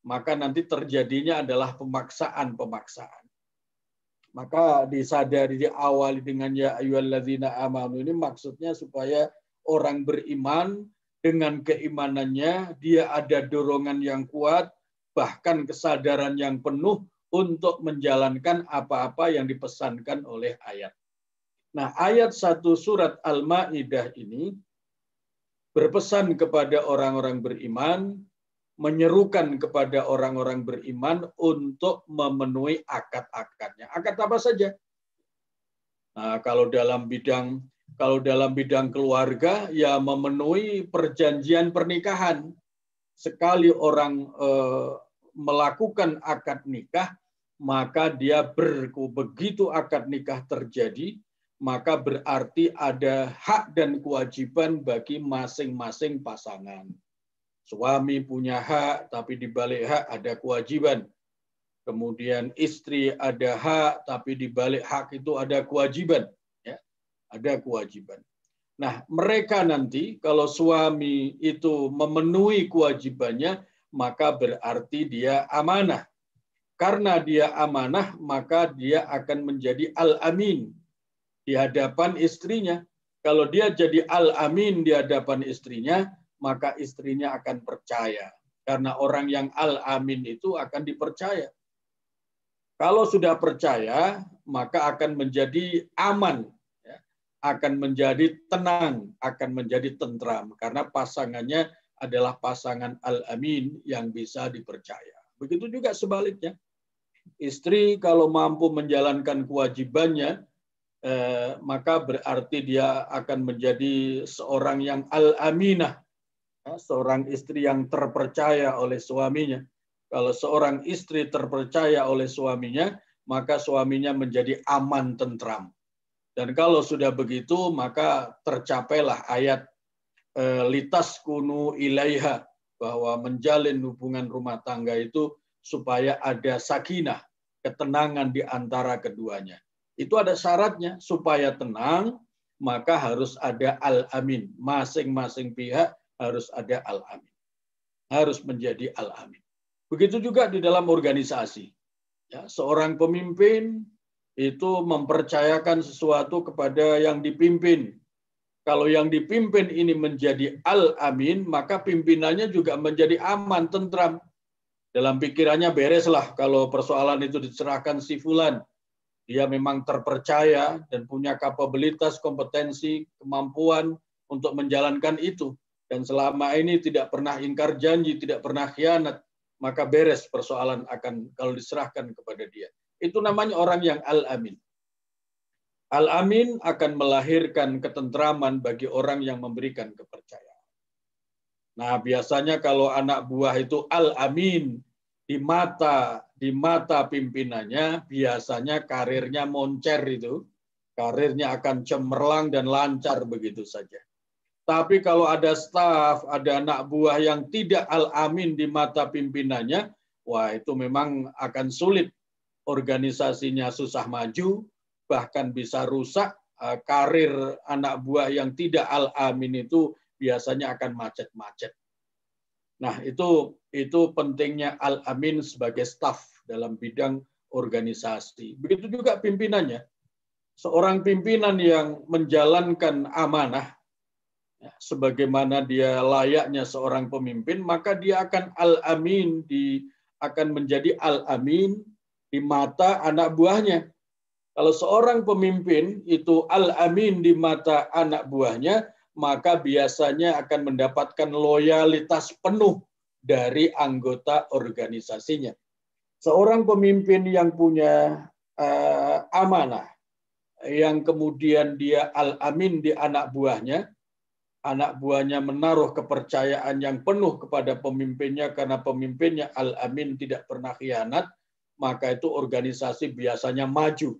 Maka nanti terjadinya adalah pemaksaan-pemaksaan. Maka disadari diawali dengan ya ayyuhallazina amanu ini maksudnya supaya orang beriman dengan keimanannya, dia ada dorongan yang kuat, bahkan kesadaran yang penuh untuk menjalankan apa-apa yang dipesankan oleh ayat. Nah, ayat 1 surat Al-Maidah ini berpesan kepada orang-orang beriman, menyerukan kepada orang-orang beriman untuk memenuhi akad-akadnya. Akad apa saja? Nah, kalau dalam bidang keluarga, ya memenuhi perjanjian pernikahan. Sekali orang melakukan akad nikah, maka dia begitu akad nikah terjadi, maka berarti ada hak dan kewajiban bagi masing-masing pasangan. Suami punya hak, tapi di balik hak ada kewajiban. Kemudian istri ada hak, tapi di balik hak itu ada kewajiban. Ya, ada kewajiban. Nah, mereka nanti kalau suami itu memenuhi kewajibannya, maka berarti dia amanah. Karena dia amanah, maka dia akan menjadi al-amin di hadapan istrinya. Kalau dia jadi al-amin di hadapan istrinya, maka istrinya akan percaya. Karena orang yang al-amin itu akan dipercaya. Kalau sudah percaya, maka akan menjadi aman, akan menjadi tenang, akan menjadi tentram. Karena pasangannya adalah pasangan al-amin yang bisa dipercaya. Begitu juga sebaliknya. Istri kalau mampu menjalankan kewajibannya, maka berarti dia akan menjadi seorang yang al-aminah, seorang istri yang terpercaya oleh suaminya. Kalau seorang istri terpercaya oleh suaminya, maka suaminya menjadi aman tentram. Dan kalau sudah begitu, maka tercapailah ayat litaskunu ilaiha, bahwa menjalin hubungan rumah tangga itu supaya ada sakinah, ketenangan di antara keduanya. Itu ada syaratnya, supaya tenang, maka harus ada al-amin. Masing-masing pihak harus ada al-amin. Harus menjadi al-amin. Begitu juga di dalam organisasi. Ya, seorang pemimpin itu mempercayakan sesuatu kepada yang dipimpin. Kalau yang dipimpin ini menjadi al-amin, maka pimpinannya juga menjadi aman, tentram. Dalam pikirannya bereslah kalau persoalan itu diserahkan si fulan. Dia memang terpercaya dan punya kapabilitas, kompetensi, kemampuan untuk menjalankan itu. Dan selama ini tidak pernah ingkar janji, tidak pernah khianat, maka beres persoalan akan kalau diserahkan kepada dia. Itu namanya orang yang al-amin. Al-amin akan melahirkan ketentraman bagi orang yang memberikan kepercayaan. Nah, biasanya kalau anak buah itu al-amin di mata pimpinannya, biasanya karirnya moncer itu. Karirnya akan cemerlang dan lancar begitu saja. Tapi kalau ada staf, ada anak buah yang tidak al-amin di mata pimpinannya, wah itu memang akan sulit. Organisasinya susah maju, bahkan bisa rusak. Karir anak buah yang tidak al-amin itu biasanya akan macet-macet. Nah, itu pentingnya al-amin sebagai staf dalam bidang organisasi. Begitu juga pimpinannya. Seorang pimpinan yang menjalankan amanah, sebagaimana dia layaknya seorang pemimpin, maka dia akan al-amin, akan menjadi al-amin di mata anak buahnya. Kalau seorang pemimpin itu al-amin di mata anak buahnya, maka biasanya akan mendapatkan loyalitas penuh dari anggota organisasinya. Seorang pemimpin yang punya amanah, yang kemudian dia al-amin di anak buahnya menaruh kepercayaan yang penuh kepada pemimpinnya karena pemimpinnya al-amin, tidak pernah khianat, maka itu organisasi biasanya maju.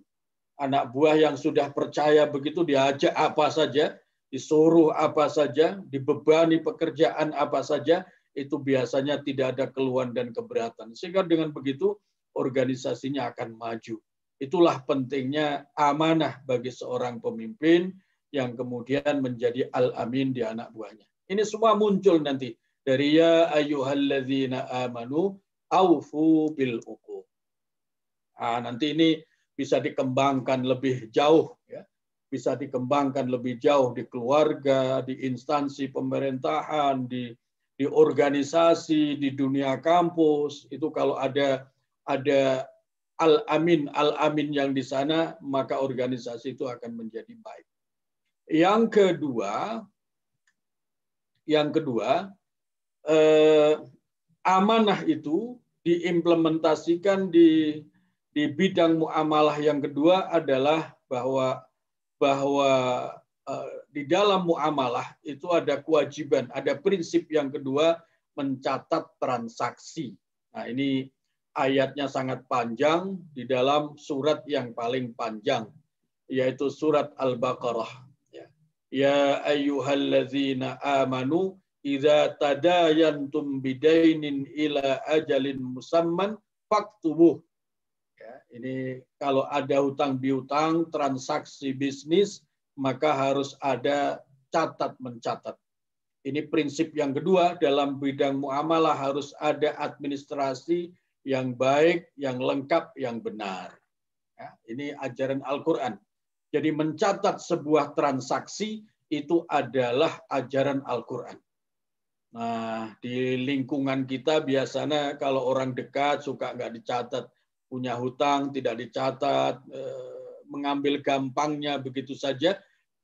Anak buah yang sudah percaya begitu diajak apa saja, disuruh apa saja, dibebani pekerjaan apa saja, itu biasanya tidak ada keluhan dan keberatan. Sehingga dengan begitu organisasinya akan maju. Itulah pentingnya amanah bagi seorang pemimpin yang kemudian menjadi al-amin di anak buahnya. Ini semua muncul nanti dari ya ayyuhalladzina amanu aufu bil uqud. Nanti ini bisa dikembangkan lebih jauh, ya. bisa dikembangkan lebih jauh di keluarga, di instansi pemerintahan, di organisasi, di dunia kampus. Itu kalau ada al-amin yang di sana, maka organisasi itu akan menjadi baik. Yang kedua, amanah itu diimplementasikan di bidang muamalah. Yang kedua adalah bahwa di dalam muamalah itu ada kewajiban, ada prinsip yang kedua, mencatat transaksi. Nah, ini ayatnya sangat panjang di dalam surat yang paling panjang, yaitu surat Al-Baqarah. Ya ayyuhallazina amanu idza tadayantum bidainin ila ajalin musamman faktubuh. Ya, ini kalau ada hutang piutang, transaksi bisnis, maka harus ada catat mencatat. Ini prinsip yang kedua, dalam bidang muamalah harus ada administrasi yang baik, yang lengkap, yang benar. Ya, ini ajaran Al-Quran. Jadi mencatat sebuah transaksi itu adalah ajaran Al-Quran. Nah, di lingkungan kita biasanya kalau orang dekat suka nggak dicatat, punya hutang tidak dicatat, mengambil gampangnya begitu saja,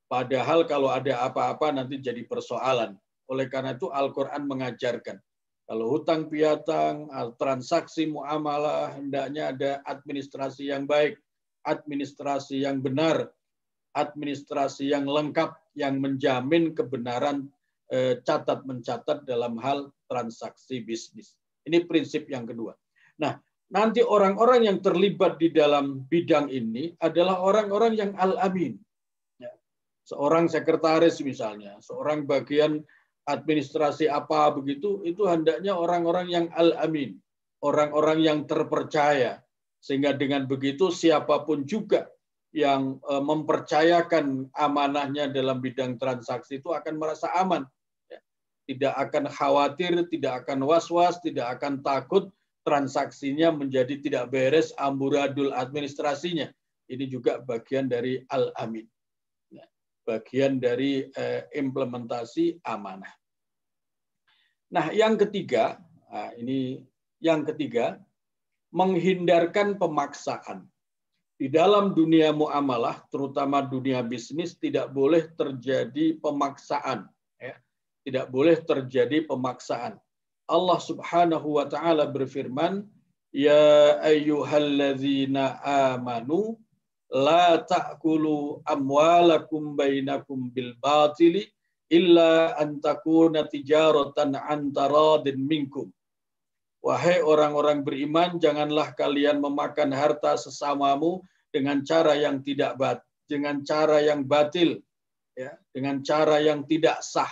padahal kalau ada apa-apa nanti jadi persoalan. Oleh karena itu Al-Quran mengajarkan, kalau hutang piutang, transaksi muamalah, hendaknya ada administrasi yang baik, administrasi yang benar, administrasi yang lengkap, yang menjamin kebenaran catat mencatat dalam hal transaksi bisnis. Ini prinsip yang kedua. Nah, nanti orang-orang yang terlibat di dalam bidang ini adalah orang-orang yang al-amin. Seorang sekretaris misalnya, seorang bagian administrasi apa begitu, itu hendaknya orang-orang yang al-amin, orang-orang yang terpercaya. Sehingga dengan begitu siapapun juga yang mempercayakan amanahnya dalam bidang transaksi itu akan merasa aman. Tidak akan khawatir, tidak akan was-was, tidak akan takut transaksinya menjadi tidak beres, amburadul administrasinya. Ini juga bagian dari al-amin. Bagian dari implementasi amanah. Nah, yang ketiga, menghindarkan pemaksaan. Di dalam dunia muamalah, terutama dunia bisnis, tidak boleh terjadi pemaksaan. Ya. Tidak boleh terjadi pemaksaan. Allah Subhanahu wa Ta'ala berfirman, Ya ayyuhalladzina amanu la ta'kulu amwalakum bainakum bil batili illa an takuna tijaratan an taradin minkum. Wahai orang-orang beriman, janganlah kalian memakan harta sesamamu dengan cara yang dengan cara yang batil, ya, dengan cara yang tidak sah.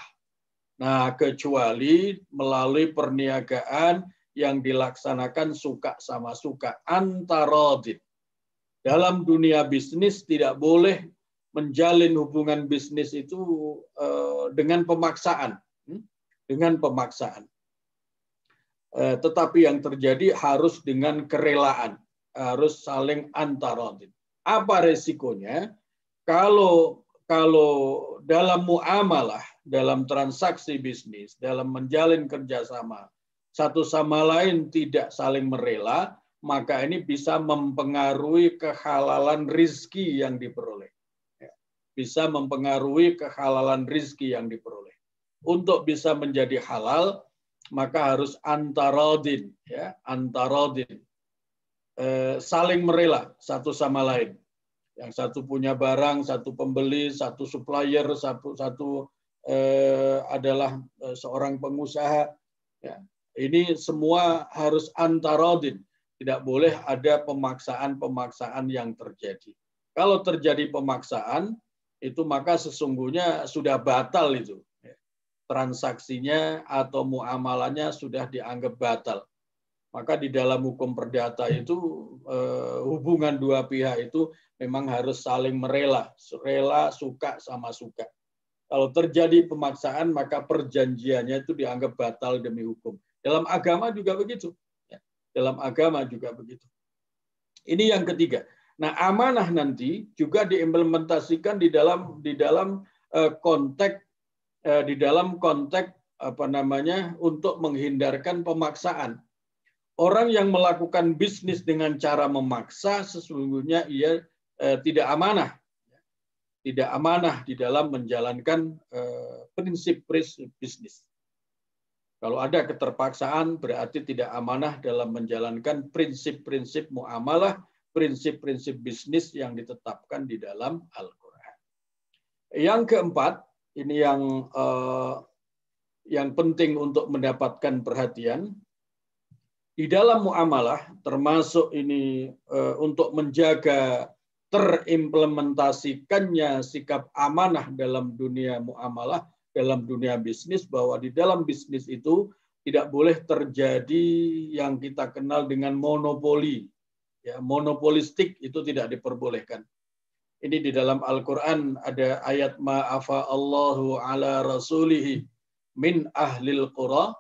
Nah, kecuali melalui perniagaan yang dilaksanakan suka sama suka, antaradin. Dalam dunia bisnis tidak boleh menjalin hubungan bisnis itu dengan pemaksaan, tetapi yang terjadi harus dengan kerelaan, harus saling antaradin. Apa resikonya? Kalau dalam muamalah, dalam transaksi bisnis, dalam menjalin kerjasama, satu sama lain tidak saling merela, maka ini bisa mempengaruhi kehalalan rizki yang diperoleh. Bisa mempengaruhi kehalalan rizki yang diperoleh. Untuk bisa menjadi halal, maka harus antaradin, ya, antaradin, saling merela satu sama lain. Yang satu punya barang, satu pembeli, satu supplier, satu adalah seorang pengusaha. Ya. Ini semua harus antaradin. Tidak boleh ada pemaksaan-pemaksaan yang terjadi. Kalau terjadi pemaksaan, itu maka sesungguhnya sudah batal itu. Transaksinya atau muamalahnya sudah dianggap batal. Maka di dalam hukum perdata itu hubungan dua pihak itu memang harus saling merela, rela suka sama suka. Kalau terjadi pemaksaan maka perjanjiannya itu dianggap batal demi hukum. Dalam agama juga begitu. Dalam agama juga begitu. Ini yang ketiga. Nah, amanah nanti juga diimplementasikan di dalam konteks apa namanya, untuk menghindarkan pemaksaan. Orang yang melakukan bisnis dengan cara memaksa sesungguhnya ia tidak amanah di dalam menjalankan prinsip-prinsip bisnis. Kalau ada keterpaksaan berarti tidak amanah dalam menjalankan prinsip-prinsip muamalah, prinsip-prinsip bisnis yang ditetapkan di dalam Al-Quran. Yang keempat, ini yang penting untuk mendapatkan perhatian, di dalam muamalah termasuk ini untuk menjaga terimplementasikannya sikap amanah dalam dunia muamalah, dalam dunia bisnis, bahwa di dalam bisnis itu tidak boleh terjadi yang kita kenal dengan monopoli. Ya, monopolistik itu tidak diperbolehkan. Ini di dalam Al-Quran ada ayat ma'afa Allahu ala rasulihi min ahlil qura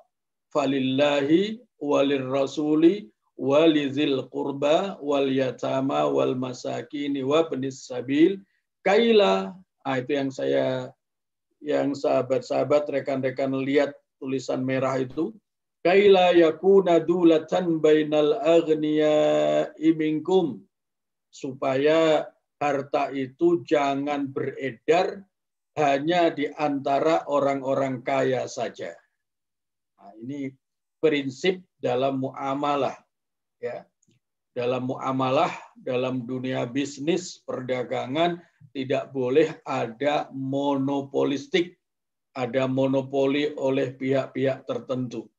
falillahi walir rasuli walizil qurba wal yatama wal masakini wa ibnis sabil kaila. Itu yang sahabat-sahabat, rekan-rekan lihat tulisan merah itu, kaila yakuna dulatan bainal aghniya'i minkum, supaya harta itu jangan beredar hanya di antara orang-orang kaya saja. Nah, ini prinsip dalam muamalah, ya. Dalam muamalah, dalam dunia bisnis, perdagangan, tidak boleh ada monopolistik, ada monopoli oleh pihak-pihak tertentu.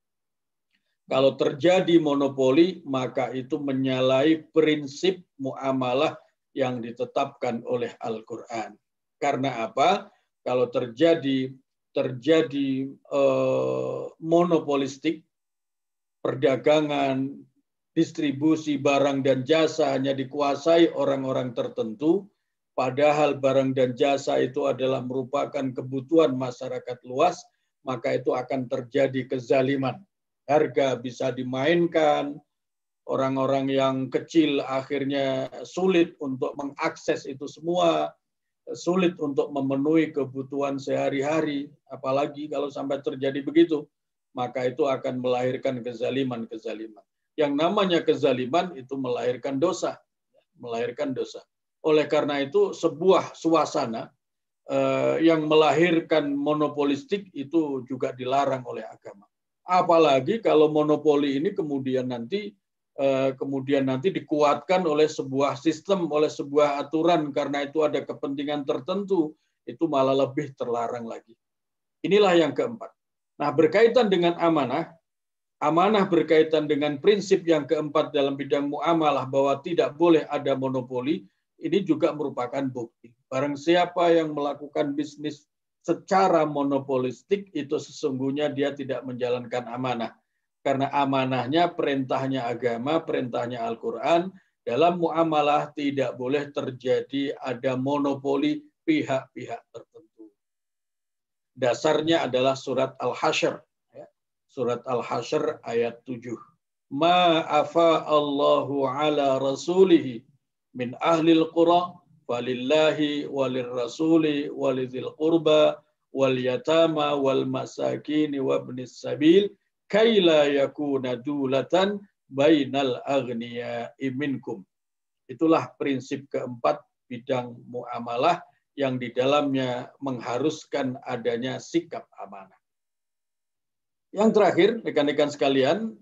Kalau terjadi monopoli, maka itu menyalahi prinsip muamalah yang ditetapkan oleh Al-Quran. Karena apa? Kalau terjadi monopolistik, perdagangan, distribusi barang dan jasa hanya dikuasai orang-orang tertentu, padahal barang dan jasa itu adalah merupakan kebutuhan masyarakat luas, maka itu akan terjadi kezaliman. Harga bisa dimainkan, orang-orang yang kecil akhirnya sulit untuk mengakses itu semua, sulit untuk memenuhi kebutuhan sehari-hari, apalagi kalau sampai terjadi begitu, maka itu akan melahirkan kezaliman-kezaliman. Yang namanya kezaliman itu melahirkan dosa, Oleh karena itu sebuah suasana yang melahirkan monopolistik itu juga dilarang oleh agama. Apalagi kalau monopoli ini kemudian nanti dikuatkan oleh sebuah sistem, oleh sebuah aturan, karena itu ada kepentingan tertentu, itu malah lebih terlarang lagi. Inilah yang keempat. Nah, berkaitan dengan amanah berkaitan dengan prinsip yang keempat dalam bidang muamalah, bahwa tidak boleh ada monopoli, ini juga merupakan bukti. Barang siapa yang melakukan bisnis secara monopolistik, itu sesungguhnya dia tidak menjalankan amanah. Karena amanahnya, perintahnya agama, perintahnya Al-Quran, dalam muamalah tidak boleh terjadi ada monopoli pihak-pihak tertentu. Dasarnya adalah surat Al-Hasyr. Surat Al-Hasyr ayat 7. Ma'afa Allahu ala rasulihi min ahlil qura falillahi walir rasuli walizil qurba wal yatama wal masakini wa ibnis sabil kaila yakuna dulatan bainal aghniya'i minkum. Itulah prinsip keempat bidang muamalah yang di dalamnya mengharuskan adanya sikap amanah. Yang terakhir, rekan-rekan sekalian,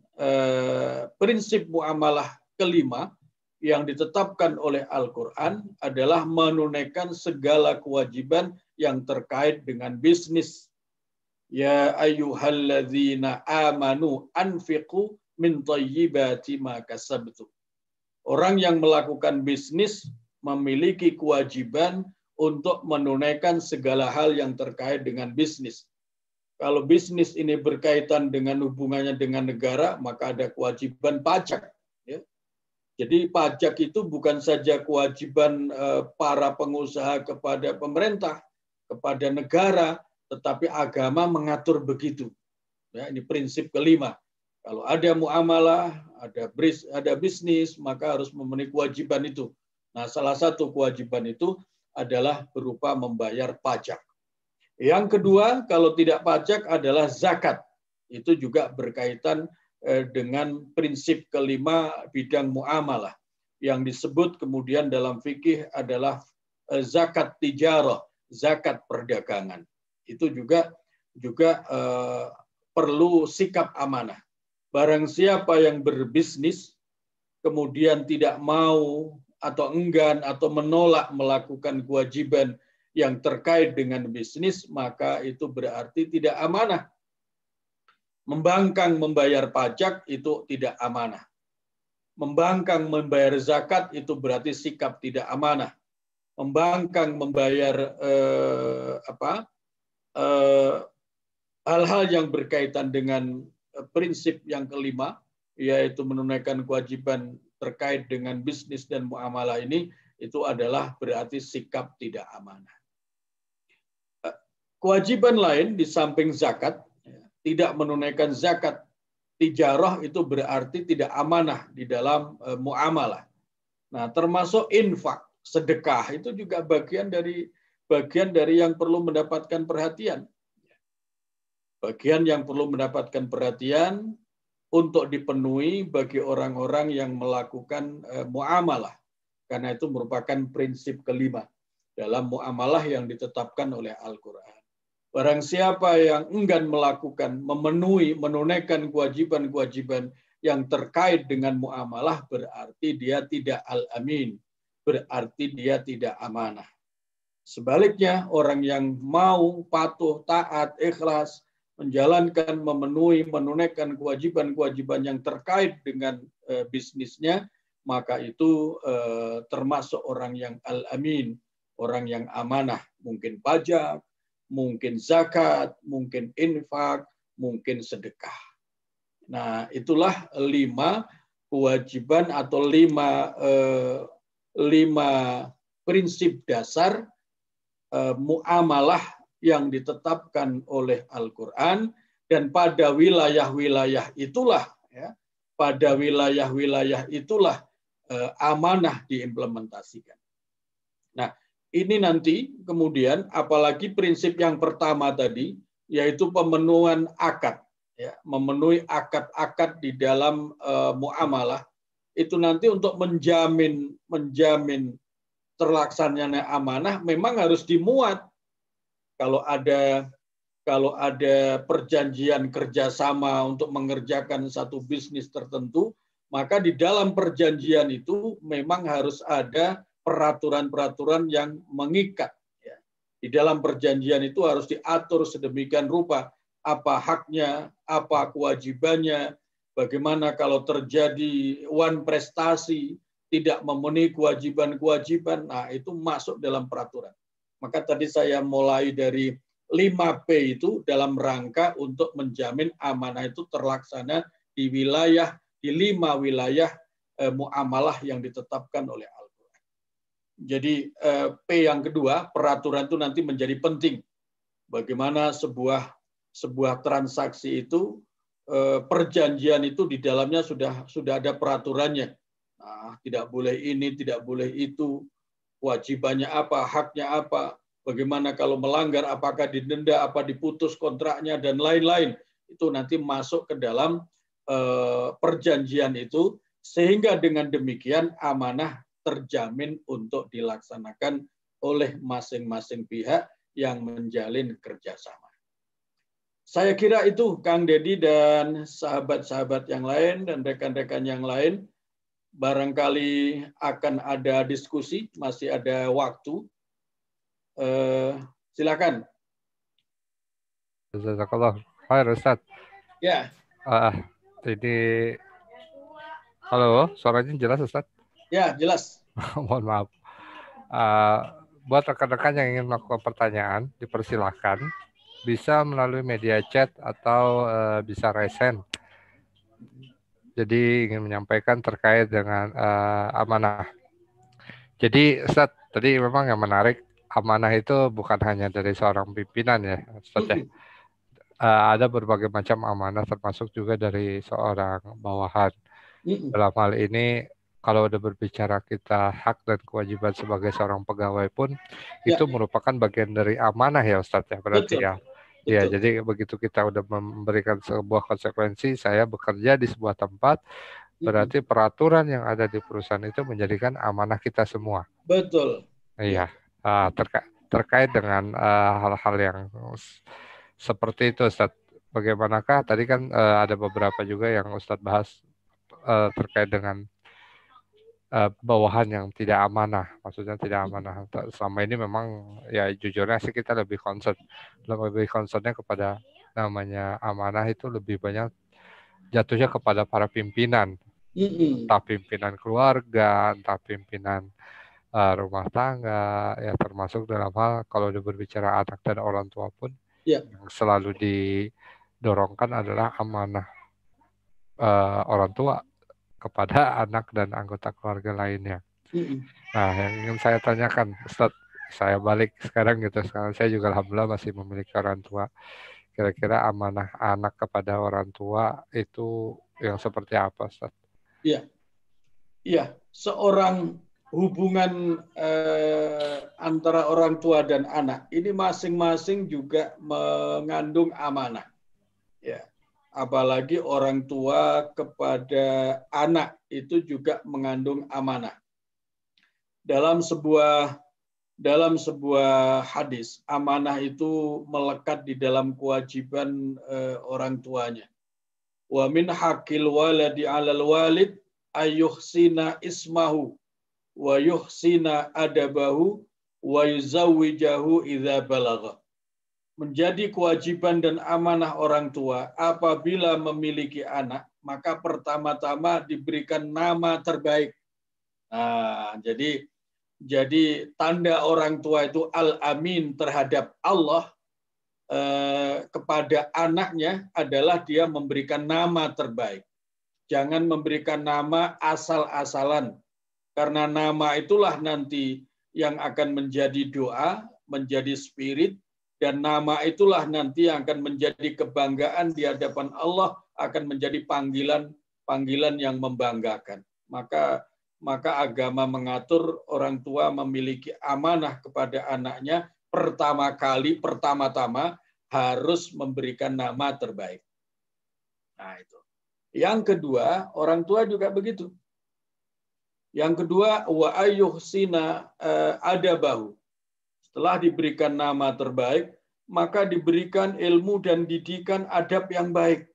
prinsip muamalah kelima yang ditetapkan oleh Al-Quran adalah menunaikan segala kewajiban yang terkait dengan bisnis. Ya ayyuhalladzina amanu anfiqu min thayyibati ma kasabtum. Orang yang melakukan bisnis memiliki kewajiban untuk menunaikan segala hal yang terkait dengan bisnis. Kalau bisnis ini berkaitan dengan hubungannya dengan negara, maka ada kewajiban pajak. Ya. Jadi pajak itu bukan saja kewajiban para pengusaha kepada pemerintah, kepada negara, tetapi agama mengatur begitu. Ya, ini prinsip kelima. Kalau ada muamalah, ada bisnis, maka harus memenuhi kewajiban itu. Nah, salah satu kewajiban itu adalah berupa membayar pajak. Yang kedua, kalau tidak pajak adalah zakat. Itu juga berkaitan dengan prinsip kelima bidang muamalah yang disebut kemudian dalam fikih adalah zakat tijarah, zakat perdagangan. Itu juga perlu sikap amanah. Barang siapa yang berbisnis kemudian tidak mau atau enggan atau menolak melakukan kewajiban yang terkait dengan bisnis, maka itu berarti tidak amanah. Membangkang membayar pajak itu tidak amanah. Membangkang membayar zakat itu berarti sikap tidak amanah. Membangkang membayar hal-hal yang berkaitan dengan prinsip yang kelima, yaitu menunaikan kewajiban terkait dengan bisnis dan muamalah ini, itu adalah berarti sikap tidak amanah. Kewajiban lain di samping zakat, tidak menunaikan zakat tijarah itu berarti tidak amanah di dalam muamalah. Nah, termasuk infak, sedekah itu juga bagian dari yang perlu mendapatkan perhatian. Bagian yang perlu mendapatkan perhatian untuk dipenuhi bagi orang-orang yang melakukan muamalah. Karena itu merupakan prinsip kelima dalam muamalah yang ditetapkan oleh Al-Quran. Barang siapa yang enggan melakukan, menunaikan kewajiban-kewajiban yang terkait dengan muamalah, berarti dia tidak al-amin, berarti dia tidak amanah. Sebaliknya, orang yang mau patuh, taat, ikhlas, menjalankan, menunaikan kewajiban-kewajiban yang terkait dengan bisnisnya, maka itu termasuk orang yang al-amin, orang yang amanah, mungkin pajak, mungkin zakat, mungkin infak, mungkin sedekah. Nah, itulah 5 kewajiban atau 5 prinsip dasar muamalah yang ditetapkan oleh Al-Quran, dan pada wilayah-wilayah itulah amanah diimplementasikan. Nah, ini nanti kemudian apalagi prinsip yang pertama tadi, yaitu pemenuhan akad, memenuhi akad-akad di dalam muamalah, itu nanti untuk menjamin terlaksananya amanah memang harus dimuat. Kalau ada perjanjian kerjasama untuk mengerjakan satu bisnis tertentu, maka di dalam perjanjian itu memang harus ada peraturan-peraturan yang mengikat. Di dalam perjanjian itu harus diatur sedemikian rupa apa haknya, apa kewajibannya, bagaimana kalau terjadi prestasi tidak memenuhi kewajiban-kewajiban, nah itu masuk dalam peraturan. Maka tadi saya mulai dari 5P itu dalam rangka untuk menjamin amanah itu terlaksana di 5 wilayah muamalah yang ditetapkan oleh Al-Quran. Jadi P yang kedua, peraturan itu nanti menjadi penting. Bagaimana sebuah transaksi itu, perjanjian itu di dalamnya sudah ada peraturannya. Nah, tidak boleh ini, tidak boleh itu, kewajibannya apa, haknya apa, bagaimana kalau melanggar, apakah didenda, apa diputus kontraknya, dan lain-lain. Itu nanti masuk ke dalam perjanjian itu, sehingga dengan demikian amanah terjamin untuk dilaksanakan oleh masing-masing pihak yang menjalin kerjasama. Saya kira itu Kang Dedi dan sahabat-sahabat yang lain dan rekan-rekan yang lain. Barangkali akan ada diskusi, masih ada waktu. Silakan. Jazakallah khair, Ustaz. Ya. Ini, halo, suaranya jelas, Ustaz? Ya, jelas. Mohon maaf. Buat rekan-rekan yang ingin melakukan pertanyaan, dipersilahkan. Bisa melalui media chat atau bisa resen. Jadi ingin menyampaikan terkait dengan amanah. Jadi Ustaz, tadi memang yang menarik, amanah itu bukan hanya dari seorang pimpinan ya, Ustaz ya. Ada berbagai macam amanah termasuk juga dari seorang bawahan. Dalam hal ini kalau udah berbicara kita hak dan kewajiban sebagai seorang pegawai pun Ya. itu merupakan bagian dari amanah ya Ustadz ya berarti Betul. ya. Ya, Betul. jadi begitu kita udah memberikan sebuah konsekuensi, saya bekerja di sebuah tempat, berarti peraturan yang ada di perusahaan itu menjadikan amanah kita semua. Betul. Iya, Ya. terkait dengan hal-hal yang seperti itu, Ustadz. Bagaimanakah tadi kan ada beberapa juga yang Ustadz bahas terkait dengan bawahan yang tidak amanah, maksudnya tidak amanah. Selama ini memang ya jujurnya sih kita lebih concernnya kepada namanya amanah itu lebih banyak jatuhnya kepada para pimpinan, entah pimpinan keluarga, entah pimpinan rumah tangga, ya termasuk dalam hal kalau berbicara anak dan orang tua pun Ya. yang selalu didorongkan adalah amanah orang tua kepada anak dan anggota keluarga lainnya. Nah, yang ingin saya tanyakan, Ustaz, saya balik sekarang gitu. Sekarang saya juga alhamdulillah masih memiliki orang tua. Kira-kira amanah anak kepada orang tua itu yang seperti apa, Ustaz? Iya. Iya, seorang hubungan antara orang tua dan anak ini masing-masing juga mengandung amanah. Ya. Apalagi orang tua kepada anak itu juga mengandung amanah. Dalam sebuah hadis, amanah itu melekat di dalam kewajiban orang tuanya. Wa min haqqil waladi 'alal walid ayyuhsina ismahu wa yuhsina adabahu wa yuzawwijahu idza balagha. Menjadi kewajiban dan amanah orang tua apabila memiliki anak, maka pertama-tama diberikan nama terbaik. Nah, jadi tanda orang tua itu al-amin terhadap Allah kepada anaknya adalah dia memberikan nama terbaik. Jangan memberikan nama asal-asalan. Karena nama itulah nanti yang akan menjadi doa, menjadi spirit, dan nama itulah nanti yang akan menjadi kebanggaan di hadapan Allah, akan menjadi panggilan yang membanggakan. Maka agama mengatur orang tua memiliki amanah kepada anaknya pertama-tama harus memberikan nama terbaik. Nah itu. Yang kedua, orang tua juga begitu. Yang kedua, wa ayyuhsina adabahu. Setelah diberikan nama terbaik, maka diberikan ilmu dan didikan adab yang baik.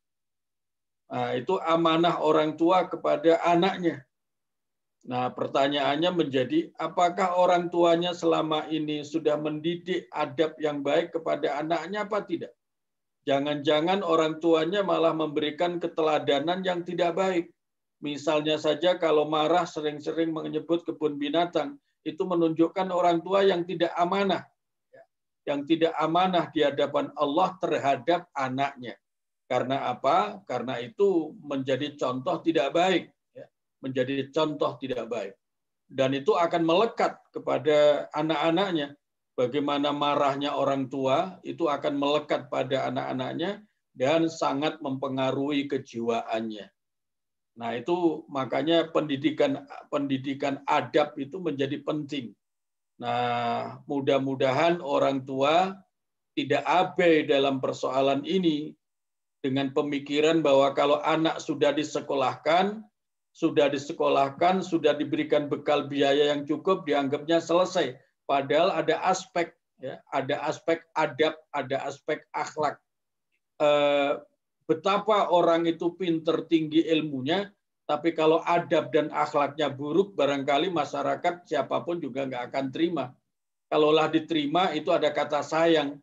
Nah, itu amanah orang tua kepada anaknya. Nah, pertanyaannya menjadi, apakah orang tuanya selama ini sudah mendidik adab yang baik kepada anaknya apa tidak? Jangan-jangan orang tuanya malah memberikan keteladanan yang tidak baik. Misalnya saja kalau marah sering-sering menyebut kebun binatang, itu menunjukkan orang tua yang tidak amanah. Yang tidak amanah di hadapan Allah terhadap anaknya. Karena apa? Karena itu menjadi contoh tidak baik. Menjadi contoh tidak baik. Dan itu akan melekat kepada anak-anaknya. Bagaimana marahnya orang tua, itu akan melekat pada anak-anaknya dan sangat mempengaruhi kejiwaannya. Nah, itu makanya pendidikan adab itu menjadi penting. Nah, mudah-mudahan orang tua tidak abai dalam persoalan ini dengan pemikiran bahwa kalau anak sudah disekolahkan, sudah diberikan bekal biaya yang cukup, dianggapnya selesai. Padahal ada aspek adab, ada aspek akhlak. Betapa orang itu pinter tinggi ilmunya, tapi kalau adab dan akhlaknya buruk, barangkali masyarakat siapapun juga nggak akan terima. Kalaulah diterima, itu ada kata sayang.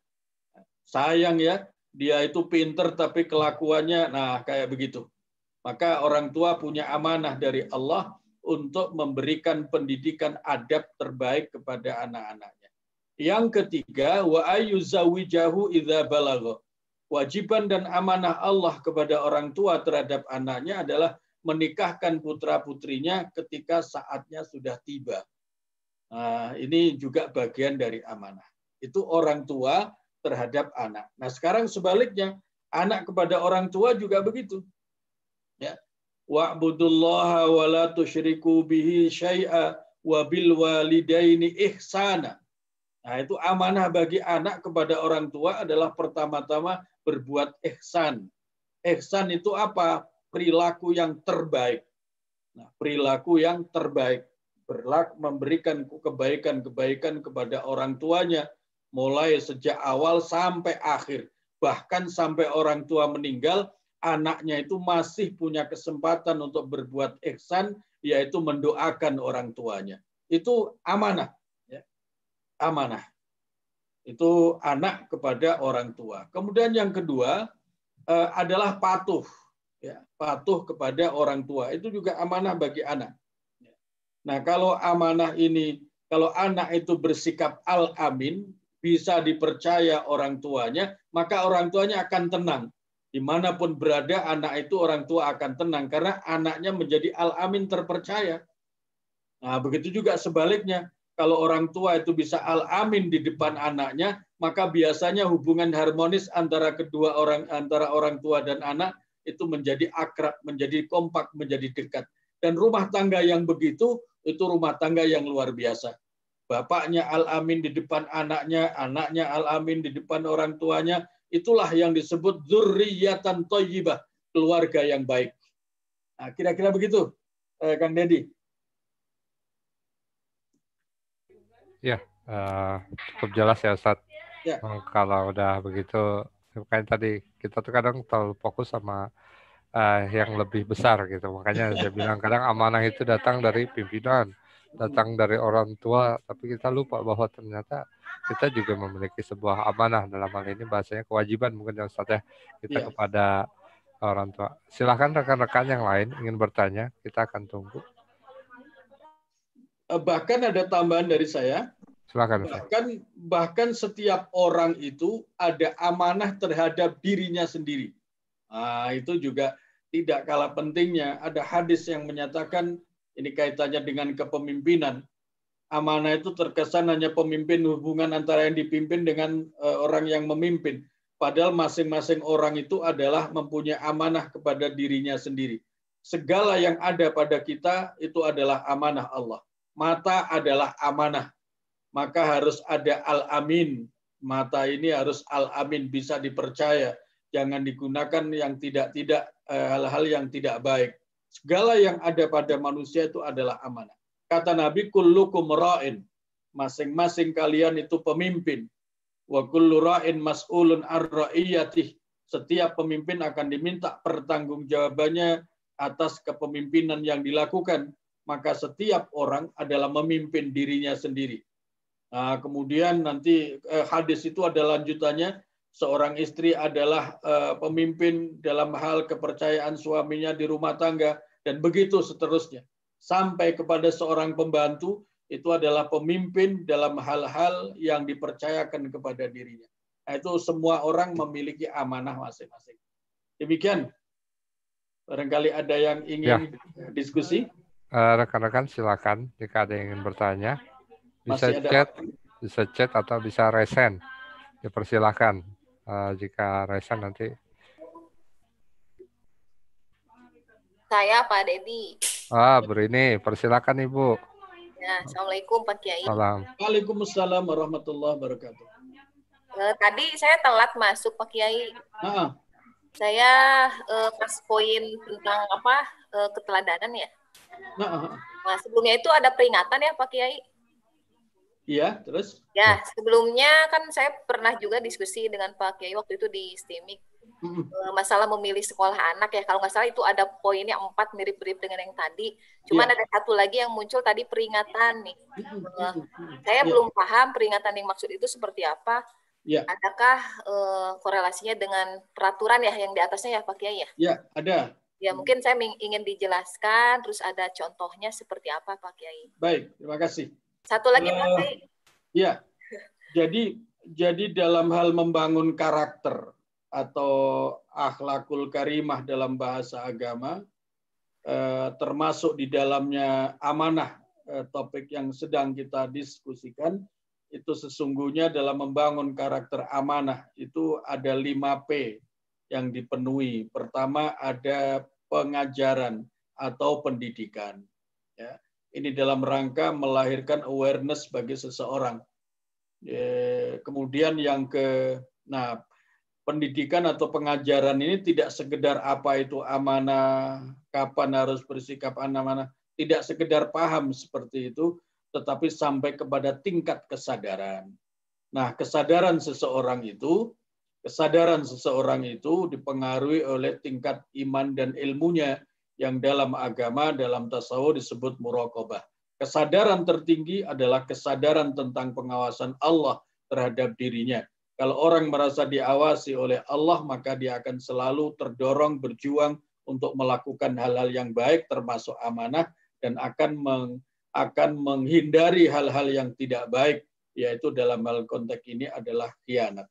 Sayang ya, dia itu pinter tapi kelakuannya, nah kayak begitu. Maka orang tua punya amanah dari Allah untuk memberikan pendidikan adab terbaik kepada anak-anaknya. Yang ketiga, wa ayyuzawijahu idza balagha. Kewajiban dan amanah Allah kepada orang tua terhadap anaknya adalah menikahkan putra-putrinya ketika saatnya sudah tiba. Nah, ini juga bagian dari amanah. Itu orang tua terhadap anak. Nah, sekarang sebaliknya, anak kepada orang tua juga begitu. Ya. wa'budullaha wa la tusyriku bihi syai'a wa bil walidaini ihsana. Nah, itu amanah bagi anak kepada orang tua adalah pertama-tama berbuat ihsan. Ihsan itu apa? Perilaku yang terbaik. Nah, perilaku yang terbaik. Memberikan kebaikan-kebaikan kepada orang tuanya, mulai sejak awal sampai akhir. Bahkan sampai orang tua meninggal, anaknya itu masih punya kesempatan untuk berbuat ihsan, yaitu mendoakan orang tuanya. Itu amanah. Ya. Amanah. Itu anak kepada orang tua. Kemudian yang kedua adalah patuh. Ya, patuh kepada orang tua. Itu juga amanah bagi anak. Nah, kalau amanah ini, kalau anak itu bersikap al-amin, bisa dipercaya orang tuanya, maka orang tuanya akan tenang. Dimanapun berada, anak itu orang tua akan tenang, karena anaknya menjadi al-amin terpercaya. Nah, begitu juga sebaliknya. Kalau orang tua itu bisa al-amin di depan anaknya, maka biasanya hubungan harmonis antara antara orang tua dan anak itu menjadi akrab, menjadi kompak, menjadi dekat. Dan rumah tangga yang begitu, itu rumah tangga yang luar biasa. Bapaknya al-amin di depan anaknya, anaknya al-amin di depan orang tuanya, itulah yang disebut dzurriyyatan thayyibah, keluarga yang baik. Nah, kira-kira begitu, Kang Deddy. Ya, cukup jelas ya Ustadz. Ya. Kalau udah begitu, kan tadi kita tuh kadang terlalu fokus sama yang lebih besar gitu. Makanya saya bilang kadang amanah itu datang dari pimpinan, datang dari orang tua, tapi kita lupa bahwa ternyata kita juga memiliki sebuah amanah, dalam hal ini bahasanya kewajiban mungkin ya Ustadz ya, kita kepada orang tua. Silahkan rekan-rekan yang lain ingin bertanya, kita akan tunggu. Bahkan ada tambahan dari saya. Silakan. Bahkan setiap orang itu ada amanah terhadap dirinya sendiri. Nah, itu juga tidak kalah pentingnya. Ada hadis yang menyatakan, ini kaitannya dengan kepemimpinan. Amanah itu terkesan hanya pemimpin, hubungan antara yang dipimpin dengan orang yang memimpin. Padahal masing-masing orang itu adalah mempunyai amanah kepada dirinya sendiri. Segala yang ada pada kita itu adalah amanah Allah. Mata adalah amanah. Maka harus ada al-amin. Mata ini harus al-amin, bisa dipercaya. Jangan digunakan yang tidak-tidak, hal-hal yang tidak baik. Segala yang ada pada manusia itu adalah amanah. Kata Nabi, kullukum ra'in. Masing-masing kalian itu pemimpin. Wa kullu ra'in mas'ulun ar-ra'iyatih. Setiap pemimpin akan diminta pertanggungjawabannya atas kepemimpinan yang dilakukan. Maka setiap orang adalah memimpin dirinya sendiri. Nah, kemudian nanti hadis itu ada lanjutannya. Seorang istri adalah pemimpin dalam hal kepercayaan suaminya di rumah tangga, dan begitu seterusnya. Sampai kepada seorang pembantu, itu adalah pemimpin dalam hal-hal yang dipercayakan kepada dirinya. Nah, itu semua orang memiliki amanah masing-masing. Demikian. Barangkali ada yang ingin diskusi. Rekan-rekan silakan jika ada yang ingin bertanya. Bisa chat atau bisa resen. Dipersilakan. Jika resen nanti. Saya Pak Deddy. Bu Rini, persilakan Ibu. Ya, Assalamualaikum Pak Kiai. Salam. Waalaikumsalam warahmatullahi wabarakatuh. Tadi saya telat masuk Pak Kiai. Saya pas poin tentang keteladanan ya. Nah, sebelumnya itu ada peringatan ya Pak Kiai. Iya, terus? Ya, sebelumnya kan saya pernah juga diskusi dengan Pak Kiai waktu itu di STIMIK. Masalah memilih sekolah anak ya, kalau nggak salah itu ada poinnya 4 mirip-mirip dengan yang tadi. Cuman ada satu lagi yang muncul tadi peringatan nih. Saya belum paham peringatan yang maksud itu seperti apa. Adakah korelasinya dengan peraturan ya yang di atasnya ya Pak Kiai ya? Ya, ada. Ya, mungkin saya ingin dijelaskan, terus ada contohnya seperti apa Pak Kiai. Baik, terima kasih. Satu lagi Pak Kiai. Ya, jadi dalam hal membangun karakter atau akhlakul karimah dalam bahasa agama, termasuk di dalamnya amanah, topik yang sedang kita diskusikan, itu sesungguhnya dalam membangun karakter amanah itu ada 5P yang dipenuhi. Pertama ada pengajaran. atau pendidikan. Ya. Ini dalam rangka melahirkan awareness bagi seseorang. Kemudian pendidikan atau pengajaran ini tidak sekedar apa itu amanah, kapan harus bersikap amanah, tidak sekedar paham seperti itu, tetapi sampai kepada tingkat kesadaran. Nah, kesadaran seseorang itu dipengaruhi oleh tingkat iman dan ilmunya yang dalam agama, dalam tasawuf disebut muraqabah. Kesadaran tertinggi adalah kesadaran tentang pengawasan Allah terhadap dirinya. Kalau orang merasa diawasi oleh Allah, maka dia akan selalu terdorong berjuang untuk melakukan hal-hal yang baik, termasuk amanah, dan akan menghindari hal-hal yang tidak baik, yaitu dalam hal konteks ini adalah khianat.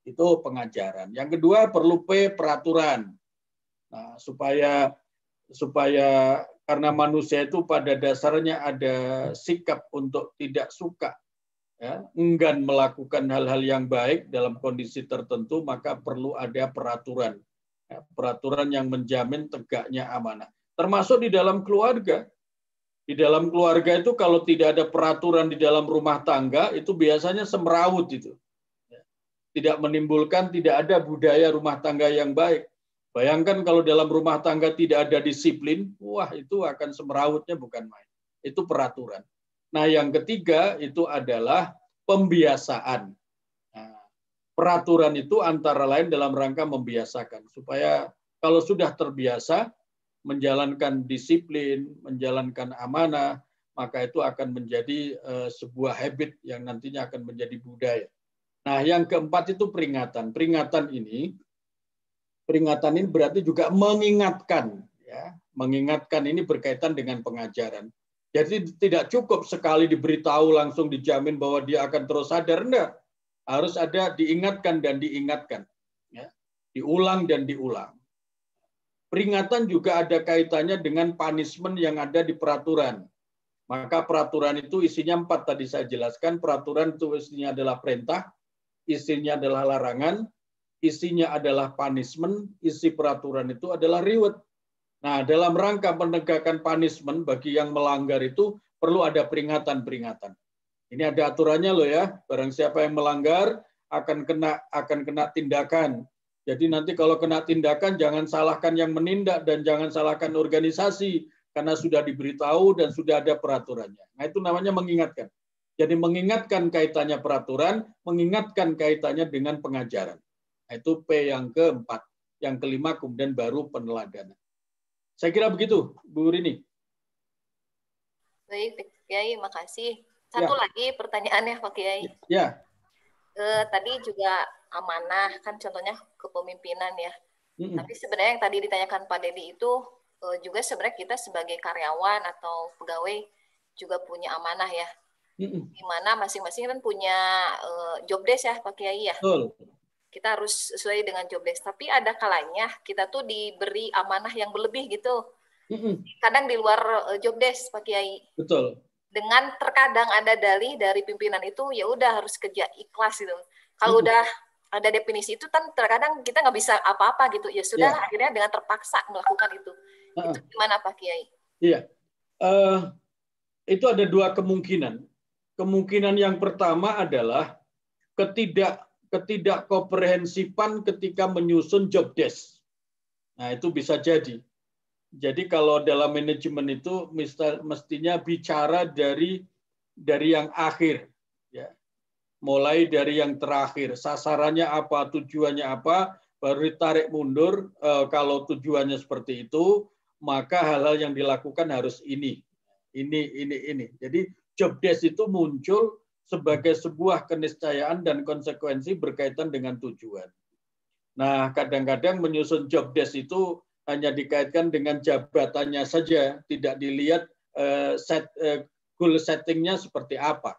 Itu pengajaran. Yang kedua, perlu peraturan. Nah, supaya karena manusia itu pada dasarnya ada sikap untuk tidak suka, ya, enggan melakukan hal-hal yang baik dalam kondisi tertentu, maka perlu ada peraturan. Ya, peraturan yang menjamin tegaknya amanah. Termasuk di dalam keluarga. Di dalam keluarga itu kalau tidak ada peraturan di dalam rumah tangga, itu biasanya semrawut itu. Tidak menimbulkan, tidak ada budaya rumah tangga yang baik. Bayangkan kalau dalam rumah tangga tidak ada disiplin, wah itu akan semrawutnya bukan main. Itu peraturan. Nah, yang ketiga itu adalah pembiasaan. Nah, peraturan itu antara lain dalam rangka membiasakan. Supaya kalau sudah terbiasa menjalankan disiplin, menjalankan amanah, maka itu akan menjadi sebuah habit yang nantinya akan menjadi budaya. Nah, yang keempat itu peringatan. Peringatan ini berarti juga mengingatkan. Ya. Mengingatkan ini berkaitan dengan pengajaran. Jadi tidak cukup sekali diberitahu langsung dijamin bahwa dia akan terus sadar. Enggak. Harus ada diingatkan dan diingatkan. Ya. Diulang dan diulang. Peringatan juga ada kaitannya dengan punishment yang ada di peraturan. Maka peraturan itu isinya 4 tadi saya jelaskan. Peraturan itu isinya adalah perintah, isinya adalah larangan, isinya adalah punishment, isi peraturan itu adalah reward. Nah, dalam rangka penegakan punishment bagi yang melanggar itu perlu ada peringatan-peringatan. Ini ada aturannya loh ya. Barang siapa yang melanggar akan kena tindakan. Jadi nanti kalau kena tindakan jangan salahkan yang menindak dan jangan salahkan organisasi karena sudah diberitahu dan sudah ada peraturannya. Nah, itu namanya mengingatkan. Jadi mengingatkan kaitannya peraturan, mengingatkan kaitannya dengan pengajaran. Nah, itu P yang keempat. Yang kelima kemudian baru peneladanan. Saya kira begitu, Bu Rini. Baik, Pak Kiai, makasih. Satu lagi pertanyaannya, Pak Kiai. Ya. Tadi juga amanah, kan contohnya kepemimpinan ya. Tapi sebenarnya yang tadi ditanyakan Pak Dedi itu juga sebenarnya kita sebagai karyawan atau pegawai juga punya amanah ya. Di mana masing-masing kan punya job desk ya Pak Kiai ya. Betul. Kita harus sesuai dengan job desk. Tapi ada kalanya kita tuh diberi amanah yang berlebih gitu. Kadang di luar job desk Pak Kiai. Betul. Dengan terkadang ada dalih dari pimpinan itu ya udah harus kerja ikhlas gitu. Kalau udah ada definisi itu kan terkadang kita nggak bisa apa-apa gitu. Ya sudah akhirnya dengan terpaksa melakukan itu. Itu gimana Pak Kiai? Iya. Itu ada dua kemungkinan. Kemungkinan yang pertama adalah ketidakkomprehensifan ketika menyusun job desk. Nah, itu bisa jadi. Jadi kalau dalam manajemen itu mestinya bicara dari yang akhir, ya. Mulai dari yang terakhir. Sasarannya apa, tujuannya apa, baru ditarik mundur. Kalau tujuannya seperti itu, maka hal-hal yang dilakukan harus ini. Jadi job desk itu muncul sebagai sebuah keniscayaan dan konsekuensi berkaitan dengan tujuan. Nah, kadang-kadang menyusun job desk itu hanya dikaitkan dengan jabatannya saja, tidak dilihat goal settingnya seperti apa.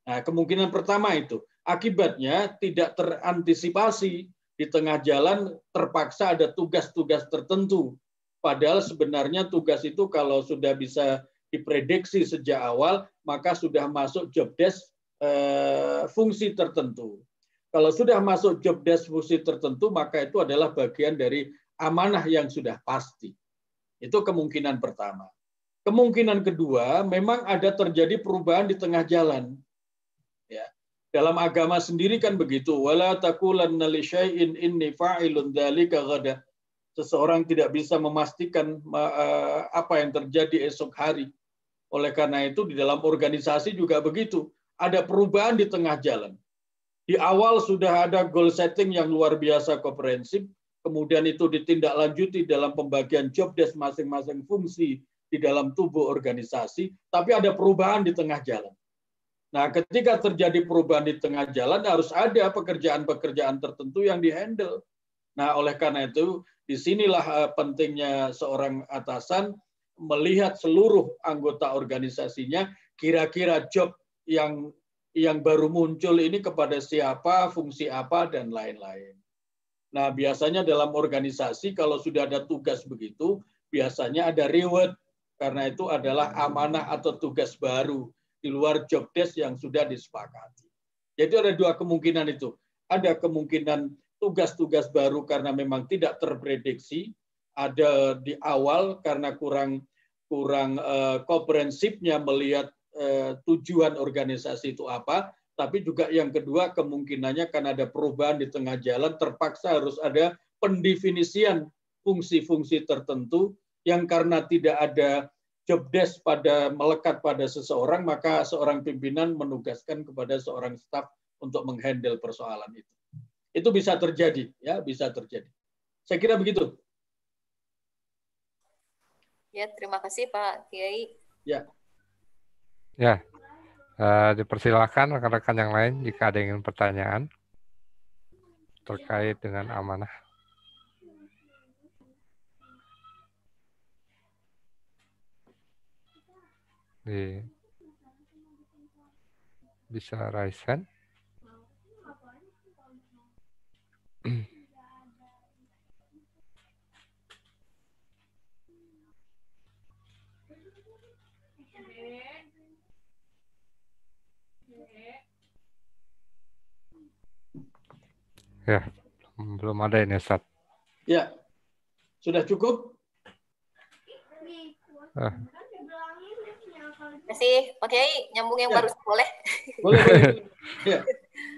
Nah, kemungkinan pertama itu. Akibatnya tidak terantisipasi, di tengah jalan terpaksa ada tugas-tugas tertentu. Padahal sebenarnya tugas itu kalau sudah bisa diprediksi sejak awal, maka sudah masuk job desk fungsi tertentu. Kalau sudah masuk job desk fungsi tertentu, maka itu adalah bagian dari amanah yang sudah pasti. Itu kemungkinan pertama. Kemungkinan kedua, memang ada terjadi perubahan di tengah jalan. Ya. Dalam agama sendiri kan begitu. Wala taqulanna li syai'in inni fa'ilun dzalika ghadan. Seseorang tidak bisa memastikan apa yang terjadi esok hari. Oleh karena itu di dalam organisasi juga begitu. Ada perubahan di tengah jalan. Di awal sudah ada goal setting yang luar biasa komprehensif, kemudian itu ditindaklanjuti dalam pembagian job desk masing-masing fungsi di dalam tubuh organisasi, tapi ada perubahan di tengah jalan. Nah, ketika terjadi perubahan di tengah jalan, harus ada pekerjaan-pekerjaan tertentu yang dihandle. Nah, oleh karena itu, disinilah pentingnya seorang atasan melihat seluruh anggota organisasinya, kira-kira job yang baru muncul ini kepada siapa, fungsi apa, dan lain-lain. Nah, biasanya dalam organisasi, kalau sudah ada tugas begitu, biasanya ada reward, karena itu adalah amanah atau tugas baru di luar job desk yang sudah disepakati. Jadi ada dua kemungkinan itu. Ada kemungkinan tugas-tugas baru karena memang tidak terprediksi, ada di awal karena kurang komprehensifnya melihat tujuan organisasi itu apa, tapi juga yang kedua kemungkinannya karena ada perubahan di tengah jalan, terpaksa harus ada pendefinisian fungsi-fungsi tertentu yang karena tidak ada job desk melekat pada seseorang, maka seorang pimpinan menugaskan kepada seorang staf untuk menghandle persoalan itu. Itu bisa terjadi, ya, bisa terjadi. Saya kira begitu. Ya, terima kasih Pak Kiai. Ya. Ya, dipersilakan rekan-rekan yang lain jika ada yang ingin pertanyaan terkait dengan amanah. Bisa raise hand. Ya, belum ada ini, Ustaz. Ya, sudah cukup? Masih, Pak Kiai, nyambung yang baru boleh? Boleh. Ya.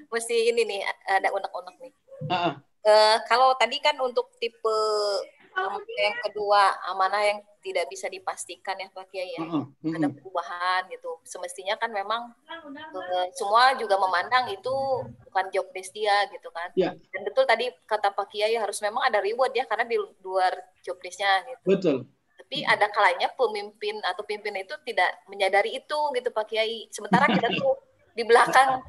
Mesti ini nih, ada unek-unek nih. Uh-uh. Kalau tadi kan untuk tipe yang kedua, amanah yang tidak bisa dipastikan ya Pak Kiai ya, ada perubahan gitu. Semestinya kan memang semua juga memandang itu bukan job desk dia gitu kan. Ya. Dan betul tadi kata Pak Kiai harus memang ada reward ya, karena di luar job desk-nya gitu. Betul. Tapi ada kalanya pemimpin atau pimpinan itu tidak menyadari itu gitu Pak Kiai. Sementara kita tuh di belakang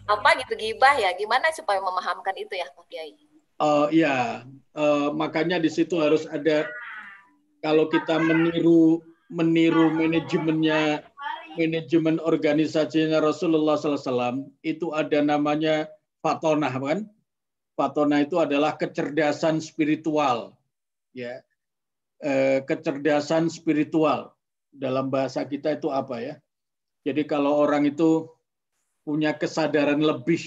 apa gitu gibah ya. Gimana supaya memahamkan itu ya Pak Kiai? Makanya di situ harus ada, kalau kita meniru manajemen organisasinya Rasulullah SAW, itu ada namanya fatonah kan? Fatonah itu adalah kecerdasan spiritual, ya. Kecerdasan spiritual dalam bahasa kita itu apa ya? Jadi kalau orang itu punya kesadaran lebih,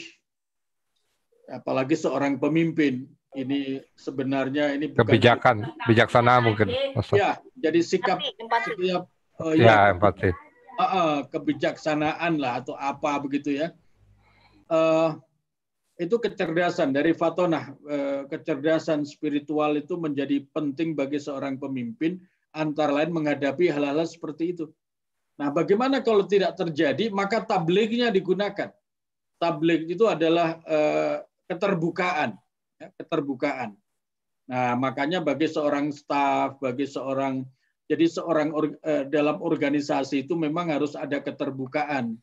apalagi seorang pemimpin, ini sebenarnya ini bukan bijaksana mungkin. Ya, jadi sikap empati. Kebijaksanaan lah atau apa begitu ya. Itu kecerdasan dari fatonah, kecerdasan spiritual itu menjadi penting bagi seorang pemimpin, antara lain menghadapi hal-hal seperti itu. Nah, bagaimana kalau tidak terjadi, maka tablignya digunakan. Tablig itu adalah keterbukaan. Ya, keterbukaan. Nah, makanya bagi seorang staf, dalam organisasi itu memang harus ada keterbukaan.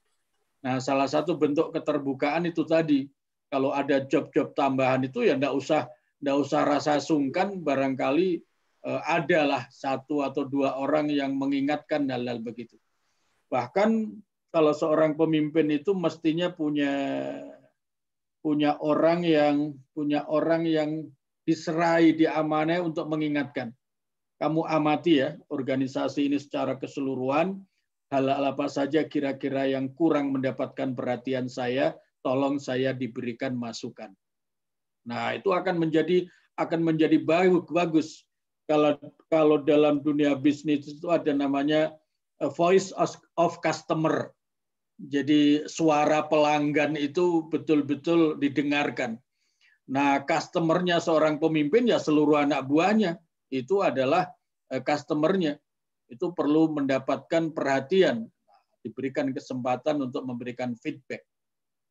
Nah, salah satu bentuk keterbukaan itu tadi, kalau ada job-job tambahan itu ya enggak usah rasa sungkan, barangkali adalah satu atau dua orang yang mengingatkan hal-hal begitu. Bahkan kalau seorang pemimpin itu mestinya punya orang yang diserai, diamanai untuk mengingatkan. Kamu amati ya organisasi ini secara keseluruhan, hal-hal apa saja kira-kira yang kurang mendapatkan perhatian saya, tolong saya diberikan masukan. Nah, itu akan menjadi bagus kalau dalam dunia bisnis itu ada namanya voice of customer. Jadi suara pelanggan itu betul-betul didengarkan. Nah, customernya seorang pemimpin ya seluruh anak buahnya itu adalah customernya. Itu perlu mendapatkan perhatian, diberikan kesempatan untuk memberikan feedback.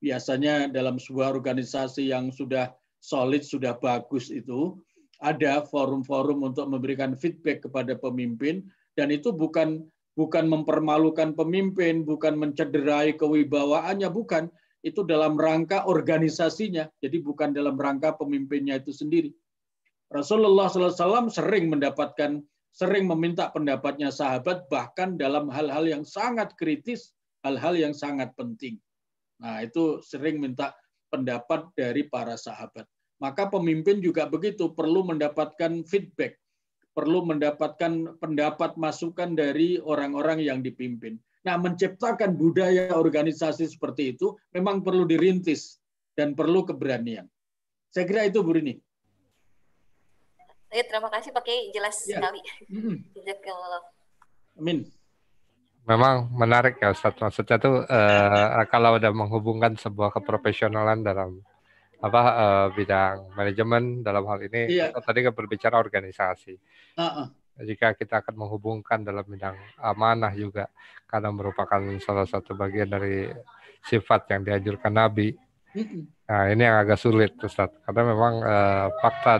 Biasanya dalam sebuah organisasi yang sudah solid, sudah bagus itu, ada forum-forum untuk memberikan feedback kepada pemimpin, dan itu bukan mempermalukan pemimpin, bukan mencederai kewibawaannya, bukan. Itu dalam rangka organisasinya, jadi bukan dalam rangka pemimpinnya itu sendiri. Rasulullah SAW sering meminta pendapatnya sahabat, bahkan dalam hal-hal yang sangat kritis, hal-hal yang sangat penting. Nah, itu sering minta pendapat dari para sahabat. Maka pemimpin juga begitu, perlu mendapatkan feedback, perlu mendapatkan pendapat masukan dari orang-orang yang dipimpin. Nah, menciptakan budaya organisasi seperti itu memang perlu dirintis dan perlu keberanian. Saya kira itu, Bu Rini. Terima kasih Pak Kiai, jelas sekali. Amin. Memang menarik ya Ustaz. Maksudnya tuh kalau udah menghubungkan sebuah keprofesionalan dalam bidang manajemen dalam hal ini, tadi kan berbicara organisasi. Jika kita akan menghubungkan dalam bidang amanah juga, karena merupakan salah satu bagian dari sifat yang dianjurkan Nabi. Nah, ini yang agak sulit, Ustaz. Karena memang fakta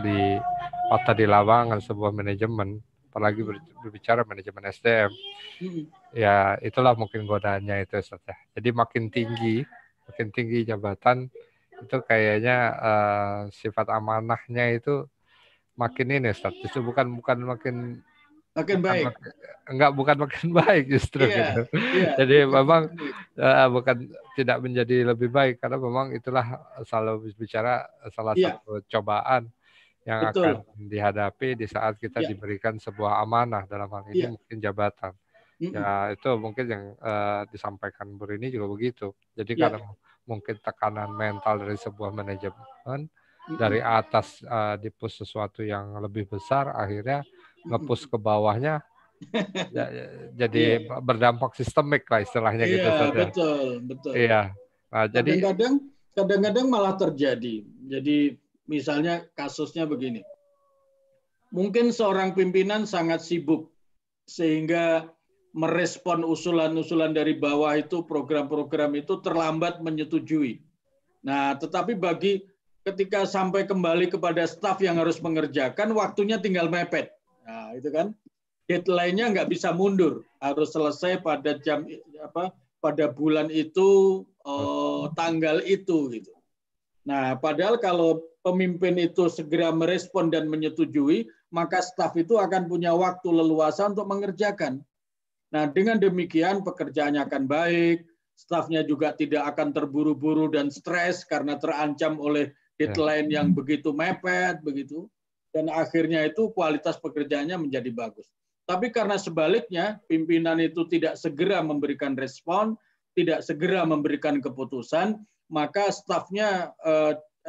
di lapangan sebuah manajemen, apalagi berbicara manajemen SDM, ya itulah mungkin godaannya itu, Ustaz. Jadi makin tinggi jabatan, itu kayaknya sifat amanahnya itu makin ini, Ustaz. Justru bukan makin baik. Bukan makin baik justru. Gitu. Jadi memang bukan tidak menjadi lebih baik, karena memang itulah selalu bicara salah satu cobaan yang akan dihadapi di saat kita diberikan sebuah amanah, dalam hal ini mungkin jabatan. Ya, itu mungkin yang disampaikan Bu Rini juga begitu. Jadi karena mungkin tekanan mental dari sebuah manajemen dari atas di-push sesuatu yang lebih besar, akhirnya nge-push ke bawahnya jadi berdampak sistemik lah istilahnya gitu. Betul. Iya. Nah, kadang-kadang malah terjadi. Jadi misalnya kasusnya begini. Mungkin seorang pimpinan sangat sibuk sehingga merespon usulan-usulan dari bawah itu, program-program itu terlambat menyetujui. Nah, tetapi ketika sampai kembali kepada staf yang harus mengerjakan, waktunya tinggal mepet. Nah, itu kan deadline-nya nggak bisa mundur, harus selesai pada bulan itu, tanggal itu gitu. Nah, padahal kalau pemimpin itu segera merespon dan menyetujui, maka staf itu akan punya waktu leluasa untuk mengerjakan. Nah, dengan demikian pekerjaannya akan baik, stafnya juga tidak akan terburu-buru dan stres karena terancam oleh deadline yang begitu mepet, begitu. Dan akhirnya itu kualitas pekerjaannya menjadi bagus. Tapi karena sebaliknya, pimpinan itu tidak segera memberikan respon, tidak segera memberikan keputusan, maka stafnya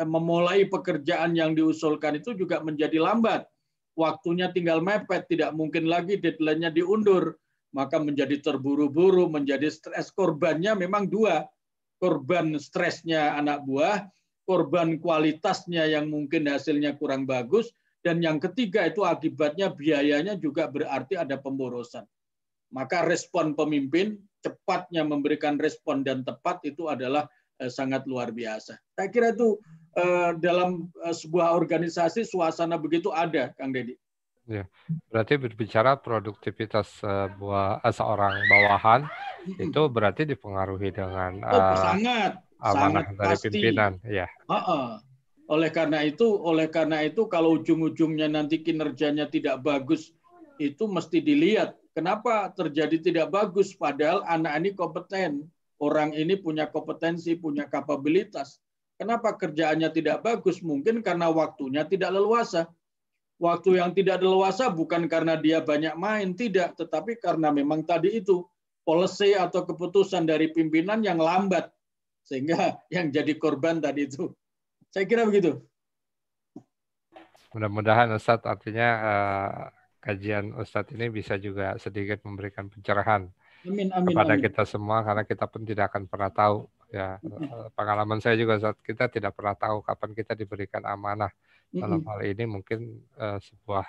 memulai pekerjaan yang diusulkan itu juga menjadi lambat. Waktunya tinggal mepet, tidak mungkin lagi deadline-nya diundur. Maka menjadi terburu-buru, menjadi stres. Korbannya memang dua. Korban stresnya anak buah, korban kualitasnya yang mungkin hasilnya kurang bagus, dan yang ketiga itu akibatnya biayanya juga berarti ada pemborosan. Maka respon pemimpin, cepatnya memberikan respon dan tepat itu adalah sangat luar biasa. Saya kira itu dalam sebuah organisasi suasana begitu ada, Kang Deddy. Ya, berarti berbicara produktivitas seorang bawahan itu berarti dipengaruhi dengan sangat dari pimpinan, ya. Oleh karena itu kalau ujung-ujungnya nanti kinerjanya tidak bagus, itu mesti dilihat kenapa terjadi tidak bagus, padahal anak ini kompeten, orang ini punya kompetensi, punya kapabilitas. Kenapa kerjaannya tidak bagus? Mungkin karena waktunya tidak leluasa. Waktu yang tidak leluasa bukan karena dia banyak main, tidak, tetapi karena memang tadi itu policy atau keputusan dari pimpinan yang lambat, sehingga yang jadi korban tadi itu. Saya kira begitu. Mudah-mudahan Ustadz, artinya kajian Ustadz ini bisa juga sedikit memberikan pencerahan Amin, amin, kepada amin. kita semua, karena kita pun tidak akan pernah tahu ya. Pengalaman saya juga saat kita tidak pernah tahu kapan kita diberikan amanah. Dalam hal ini mungkin sebuah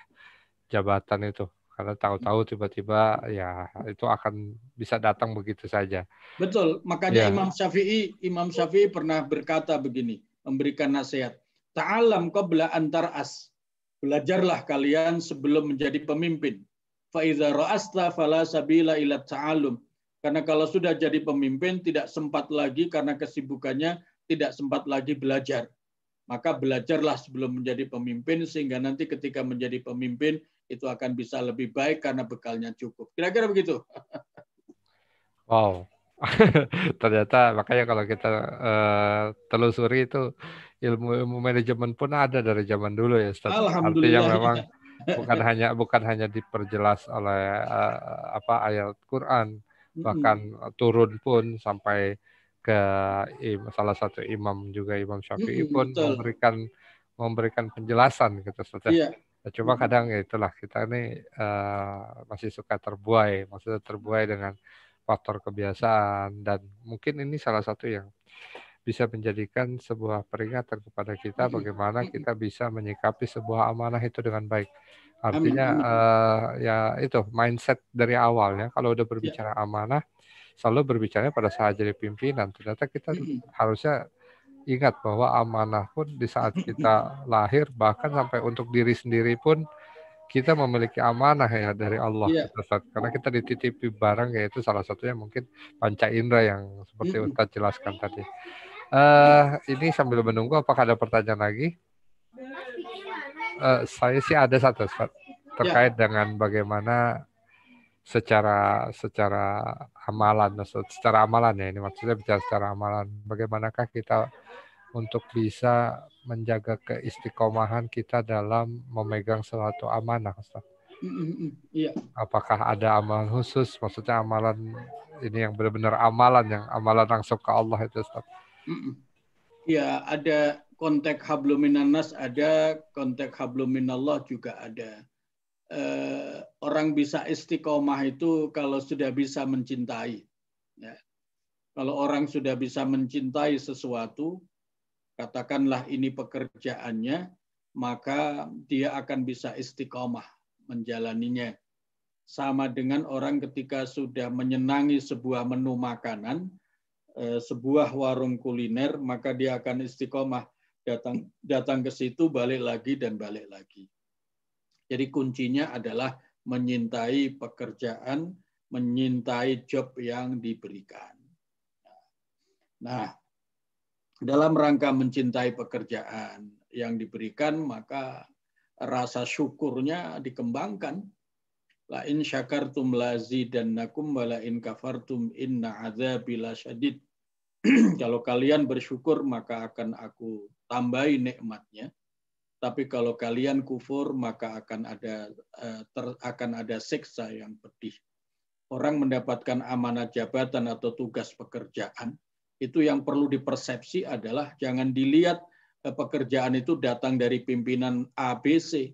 jabatan itu, karena tahu-tahu tiba-tiba ya itu akan bisa datang begitu saja. Betul, makanya Ya. Imam Syafi'i pernah berkata begini, memberikan nasihat. Ta'alam qabla an tar'as. Belajarlah kalian sebelum menjadi pemimpin. Fa idza ra'asta fala sabila ila ta'allum. Karena kalau sudah jadi pemimpin tidak sempat lagi karena kesibukannya, tidak sempat lagi belajar. Maka belajarlah sebelum menjadi pemimpin sehingga nanti ketika menjadi pemimpin itu akan bisa lebih baik karena bekalnya cukup. Kira-kira begitu. Wow. Ternyata makanya kalau kita telusuri itu ilmu manajemen pun ada dari zaman dulu ya, Ustaz. Artinya Alhamdulillah. memang bukan hanya diperjelas oleh ayat Quran, bahkan turun pun sampai ke salah satu imam juga, Imam Syafi'i pun memberikan penjelasan gitu, Ustaz. Iya. Cuma kadang ya itulah, kita ini masih suka terbuai, maksudnya terbuai dengan faktor kebiasaan, dan mungkin ini salah satu yang bisa menjadikan sebuah peringatan kepada kita bagaimana kita bisa menyikapi sebuah amanah itu dengan baik. Artinya ya itu mindset dari awalnya, kalau udah berbicara amanah selalu berbicara pada saat jadi pimpinan. Ternyata kita harusnya ingat bahwa amanah pun di saat kita lahir, bahkan sampai untuk diri sendiri pun kita memiliki amanah ya dari Allah. Karena kita dititipi barang, yaitu salah satunya mungkin panca indera yang seperti Ustadz jelaskan tadi. Ini sambil menunggu apakah ada pertanyaan lagi? Saya sih ada satu, Ustadz, terkait dengan bagaimana secara amalan, secara amalan ya, ini maksudnya bicara secara amalan. Bagaimanakah kita untuk bisa menjaga keistiqomahan kita dalam memegang suatu amanah, Ustaz? Iya. Apakah ada amalan khusus? Maksudnya amalan ini yang benar-benar amalan langsung ke Allah itu, Ustaz? Ya, ada konteks habluminanas, ada konteks habluminallah juga ada. Orang bisa istiqomah itu kalau sudah bisa mencintai. Ya. Kalau orang sudah bisa mencintai sesuatu, katakanlah ini pekerjaannya, maka dia akan bisa istiqomah menjalaninya. Sama dengan orang ketika sudah menyenangi sebuah menu makanan, sebuah warung kuliner, maka dia akan istiqomah datang ke situ, balik lagi dan balik lagi. Jadi kuncinya adalah menyintai pekerjaan, menyintai job yang diberikan. Nah, dalam rangka mencintai pekerjaan yang diberikan, maka rasa syukurnya dikembangkan. La in syakartum lazidannakum wa la in kafartum inna adzabi lasyadid. Kalau kalian bersyukur maka akan aku tambahi nikmatnya. Tapi kalau kalian kufur maka akan ada siksa yang pedih. Orang mendapatkan amanah jabatan atau tugas pekerjaan, itu yang perlu dipersepsi adalah jangan dilihat pekerjaan itu datang dari pimpinan ABC,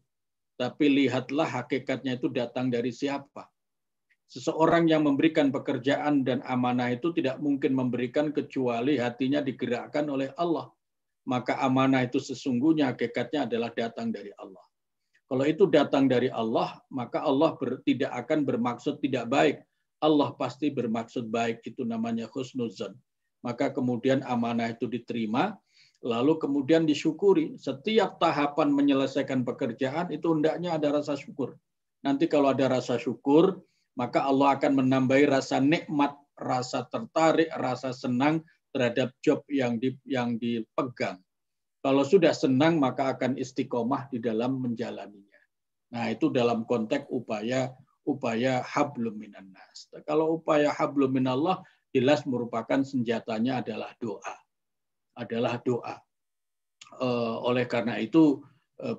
tapi lihatlah hakikatnya itu datang dari siapa. Seseorang yang memberikan pekerjaan dan amanah itu tidak mungkin memberikan kecuali hatinya digerakkan oleh Allah. Maka amanah itu sesungguhnya hakikatnya adalah datang dari Allah. Kalau itu datang dari Allah, maka Allah tidak akan bermaksud tidak baik. Allah pasti bermaksud baik, itu namanya husnuzan. Maka kemudian amanah itu diterima, lalu kemudian disyukuri. Setiap tahapan menyelesaikan pekerjaan itu hendaknya ada rasa syukur. Nanti kalau ada rasa syukur, maka Allah akan menambahi rasa nikmat, rasa tertarik, rasa senang terhadap job yang dipegang. Kalau sudah senang, maka akan istiqomah di dalam menjalaninya. Nah, itu dalam konteks upaya hablum minan nas. Kalau upaya hablum minallah, jelas merupakan senjatanya adalah doa. Oleh karena itu,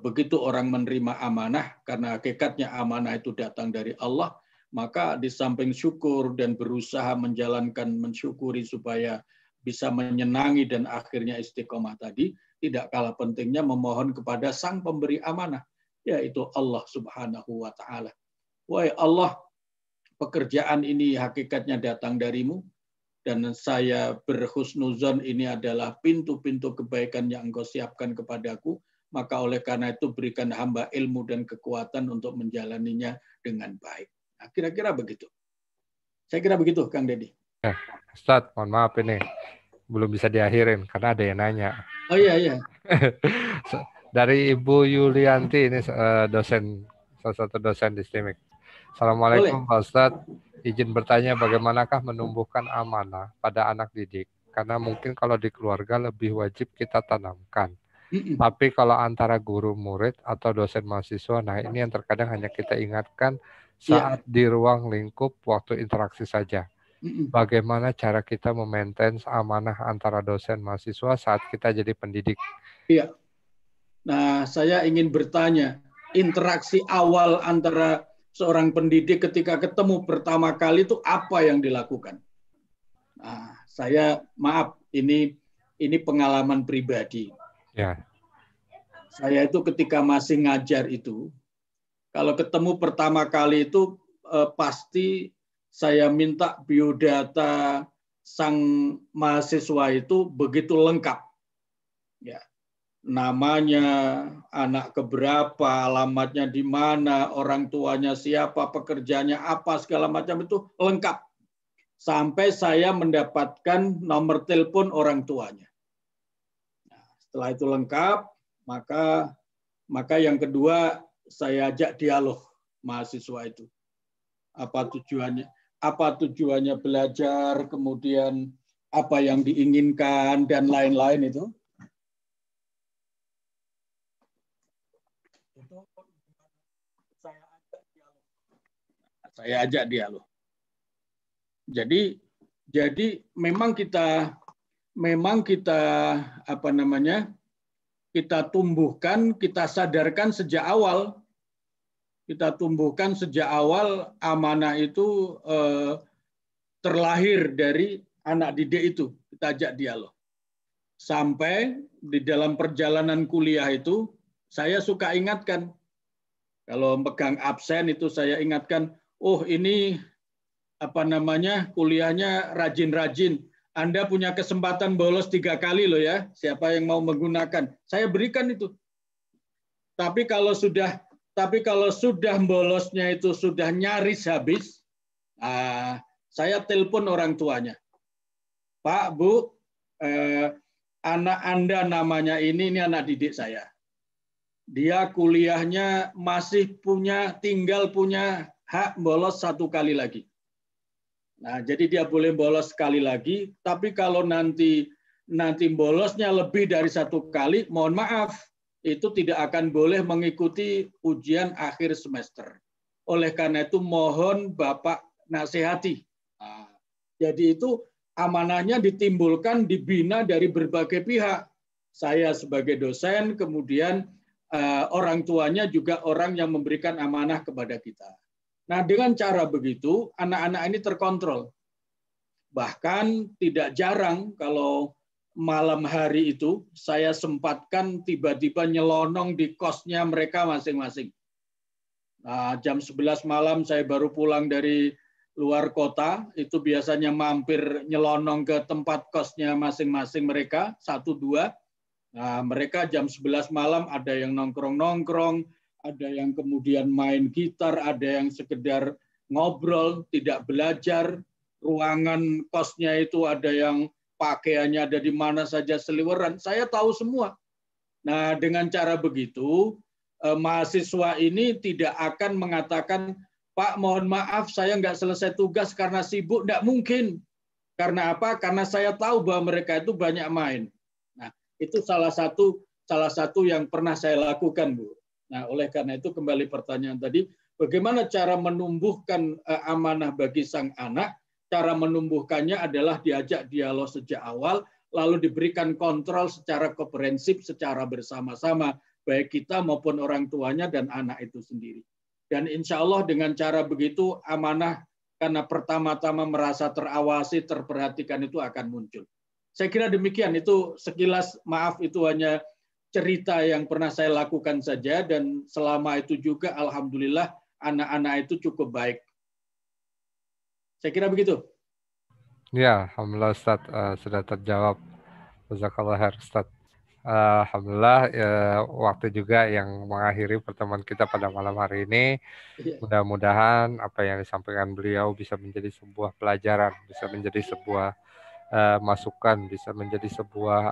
begitu orang menerima amanah, karena hakikatnya amanah itu datang dari Allah, maka di samping syukur dan berusaha mensyukuri supaya bisa menyenangi dan akhirnya istiqomah tadi, tidak kalah pentingnya memohon kepada sang pemberi amanah, yaitu Allah Subhanahu wa Ta'ala. Wahai Allah, pekerjaan ini hakikatnya datang darimu, dan saya berhusnuzon ini adalah pintu-pintu kebaikan yang Engkau siapkan kepadaku, maka oleh karena itu berikan hamba ilmu dan kekuatan untuk menjalaninya dengan baik. Nah, kira-kira begitu. Saya kira begitu, Kang Deddy. Ustadz, mohon maaf ini belum bisa diakhirin karena ada yang nanya. Oh iya. Dari Ibu Yulianti, ini salah satu dosen di STIMIK. Assalamualaikum Pak Ustadz, izin bertanya bagaimanakah menumbuhkan amanah pada anak didik? Karena mungkin kalau di keluarga lebih wajib kita tanamkan. Tapi kalau antara guru murid atau dosen mahasiswa, nah ini yang terkadang hanya kita ingatkan saat di ruang lingkup waktu interaksi saja. Bagaimana cara kita memaintain amanah antara dosen mahasiswa saat kita jadi pendidik? Iya. Nah, saya ingin bertanya, interaksi awal antara seorang pendidik ketika ketemu pertama kali itu apa yang dilakukan? Nah, saya maaf, ini pengalaman pribadi. Ya. Saya itu ketika masih ngajar itu, kalau ketemu pertama kali itu pasti saya minta biodata sang mahasiswa itu begitu lengkap. Ya. Namanya, anak keberapa, alamatnya di mana, orang tuanya siapa, pekerjaannya apa, segala macam itu lengkap. Sampai saya mendapatkan nomor telepon orang tuanya. Nah, setelah itu lengkap, maka yang kedua saya ajak dialog mahasiswa itu. Apa tujuannya belajar, kemudian apa yang diinginkan, dan lain-lain itu. Saya ajak dialog. Jadi memang kita kita tumbuhkan, kita sadarkan sejak awal. Kita tumbuhkan sejak awal amanah itu terlahir dari anak didik itu. Kita ajak dialog. Sampai di dalam perjalanan kuliah itu, saya suka ingatkan. Kalau pegang absen itu saya ingatkan, oh ini kuliahnya rajin-rajin. Anda punya kesempatan bolos 3 kali loh ya. Siapa yang mau menggunakan? Saya berikan itu. Tapi kalau sudah bolosnya itu sudah nyaris habis, saya telepon orang tuanya. Pak, Bu, anak Anda namanya ini anak didik saya. Dia kuliahnya tinggal punya hak bolos 1 kali lagi. Nah, jadi dia boleh bolos sekali lagi, tapi kalau nanti bolosnya lebih dari 1 kali, mohon maaf, itu tidak akan boleh mengikuti ujian akhir semester. Oleh karena itu mohon Bapak nasihati. Nah, jadi itu amanahnya ditimbulkan, dibina dari berbagai pihak. Saya sebagai dosen, kemudian orang tuanya juga orang yang memberikan amanah kepada kita. Nah, dengan cara begitu, anak-anak ini terkontrol. Bahkan tidak jarang kalau malam hari itu saya sempatkan tiba-tiba nyelonong di kosnya mereka masing-masing. Nah, jam 11 malam saya baru pulang dari luar kota, itu biasanya mampir nyelonong ke tempat kosnya masing-masing mereka, 1-2. Nah, mereka jam 11 malam ada yang nongkrong-nongkrong, ada yang kemudian main gitar, ada yang sekedar ngobrol, tidak belajar. Ruangan kosnya itu ada yang pakaiannya ada di mana saja seliweran. Saya tahu semua. Nah, dengan cara begitu, mahasiswa ini tidak akan mengatakan, Pak, mohon maaf, saya nggak selesai tugas karena sibuk. Nggak mungkin. Karena apa? Karena saya tahu bahwa mereka itu banyak main. Nah, itu salah satu yang pernah saya lakukan, Bu. Nah, oleh karena itu kembali pertanyaan tadi, bagaimana cara menumbuhkan amanah bagi sang anak? Cara menumbuhkannya adalah diajak dialog sejak awal, lalu diberikan kontrol secara komprehensif, secara bersama-sama, baik kita maupun orang tuanya dan anak itu sendiri. Dan insya Allah dengan cara begitu, amanah karena pertama-tama merasa terawasi, terperhatikan itu akan muncul. Saya kira demikian, itu sekilas, maaf itu hanya cerita yang pernah saya lakukan saja, dan selama itu juga alhamdulillah anak-anak itu cukup baik. Saya kira begitu. Ya, alhamdulillah Ustaz, sudah terjawab. Jazakallah khair Ustaz. Alhamdulillah waktu juga yang mengakhiri pertemuan kita pada malam hari ini. Mudah-mudahan apa yang disampaikan beliau bisa menjadi sebuah pelajaran, bisa menjadi sebuah masukan, bisa menjadi sebuah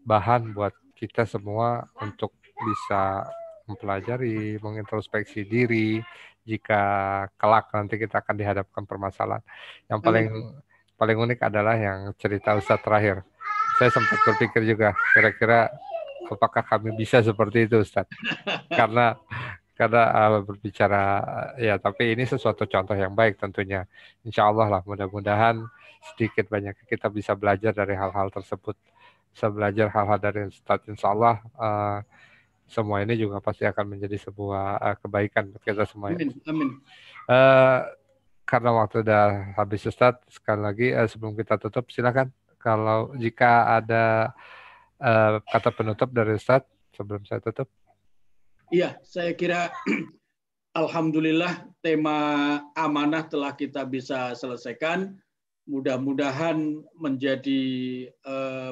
bahan buat kita semua untuk bisa mempelajari, mengintrospeksi diri jika kelak nanti kita akan dihadapkan permasalahan. Yang paling unik adalah yang cerita Ustadz terakhir. Saya sempat berpikir juga, kira-kira apakah kami bisa seperti itu Ustadz? Karena berbicara ya, tapi ini sesuatu contoh yang baik tentunya. Insya Allah lah, mudah-mudahan sedikit banyak kita bisa belajar dari hal-hal tersebut, bisa belajar hal-hal dari Ustadz. Insya Allah semua ini juga pasti akan menjadi sebuah kebaikan buat kita semua. Amin. Amin. Karena waktu udah habis Ustadz, sekali lagi sebelum kita tutup, silakan kalau jika ada kata penutup dari Ustadz sebelum saya tutup. Iya, saya kira alhamdulillah tema amanah telah kita bisa selesaikan. Mudah-mudahan menjadi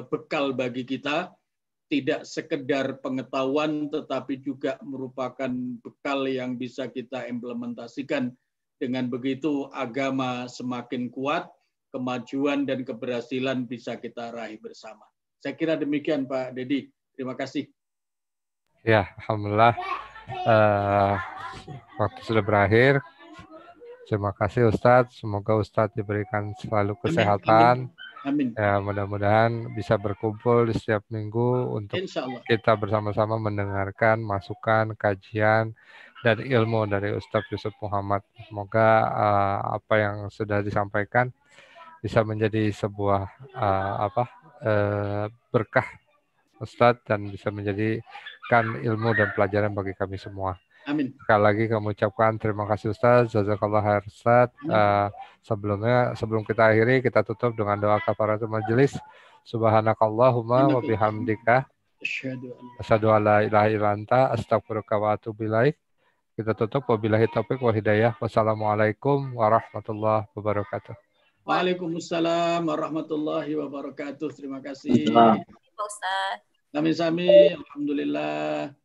bekal bagi kita, tidak sekedar pengetahuan tetapi juga merupakan bekal yang bisa kita implementasikan. Dengan begitu agama semakin kuat, kemajuan dan keberhasilan bisa kita raih bersama. Saya kira demikian Pak Dedi. Terima kasih. Ya, alhamdulillah waktu sudah berakhir. Terima kasih Ustadz. Semoga Ustadz diberikan selalu kesehatan. Amin. Ya, mudah-mudahan bisa berkumpul di setiap minggu untuk kita bersama-sama mendengarkan masukan, kajian, dan ilmu dari Ustadz Yusuf Muhammad. Semoga apa yang sudah disampaikan bisa menjadi sebuah berkah Ustadz dan bisa menjadikan ilmu dan pelajaran bagi kami semua. Amin. Sekali lagi kami ucapkan terima kasih Ustadz. Jazakallah khair Ustadz. Sebelum kita akhiri, kita tutup dengan doa kafaratul majelis. Subhanakallahumma wa bihamdika asyhadu an la ilaha illa anta astaghfiruka wa atubu ilaik. Kita tutup wabillahi taufiq wa hidayah. Wassalamualaikum warahmatullahi wabarakatuh. Waalaikumsalam warahmatullahi wabarakatuh. Terima kasih. Ustaz. Sami-sami, alhamdulillah.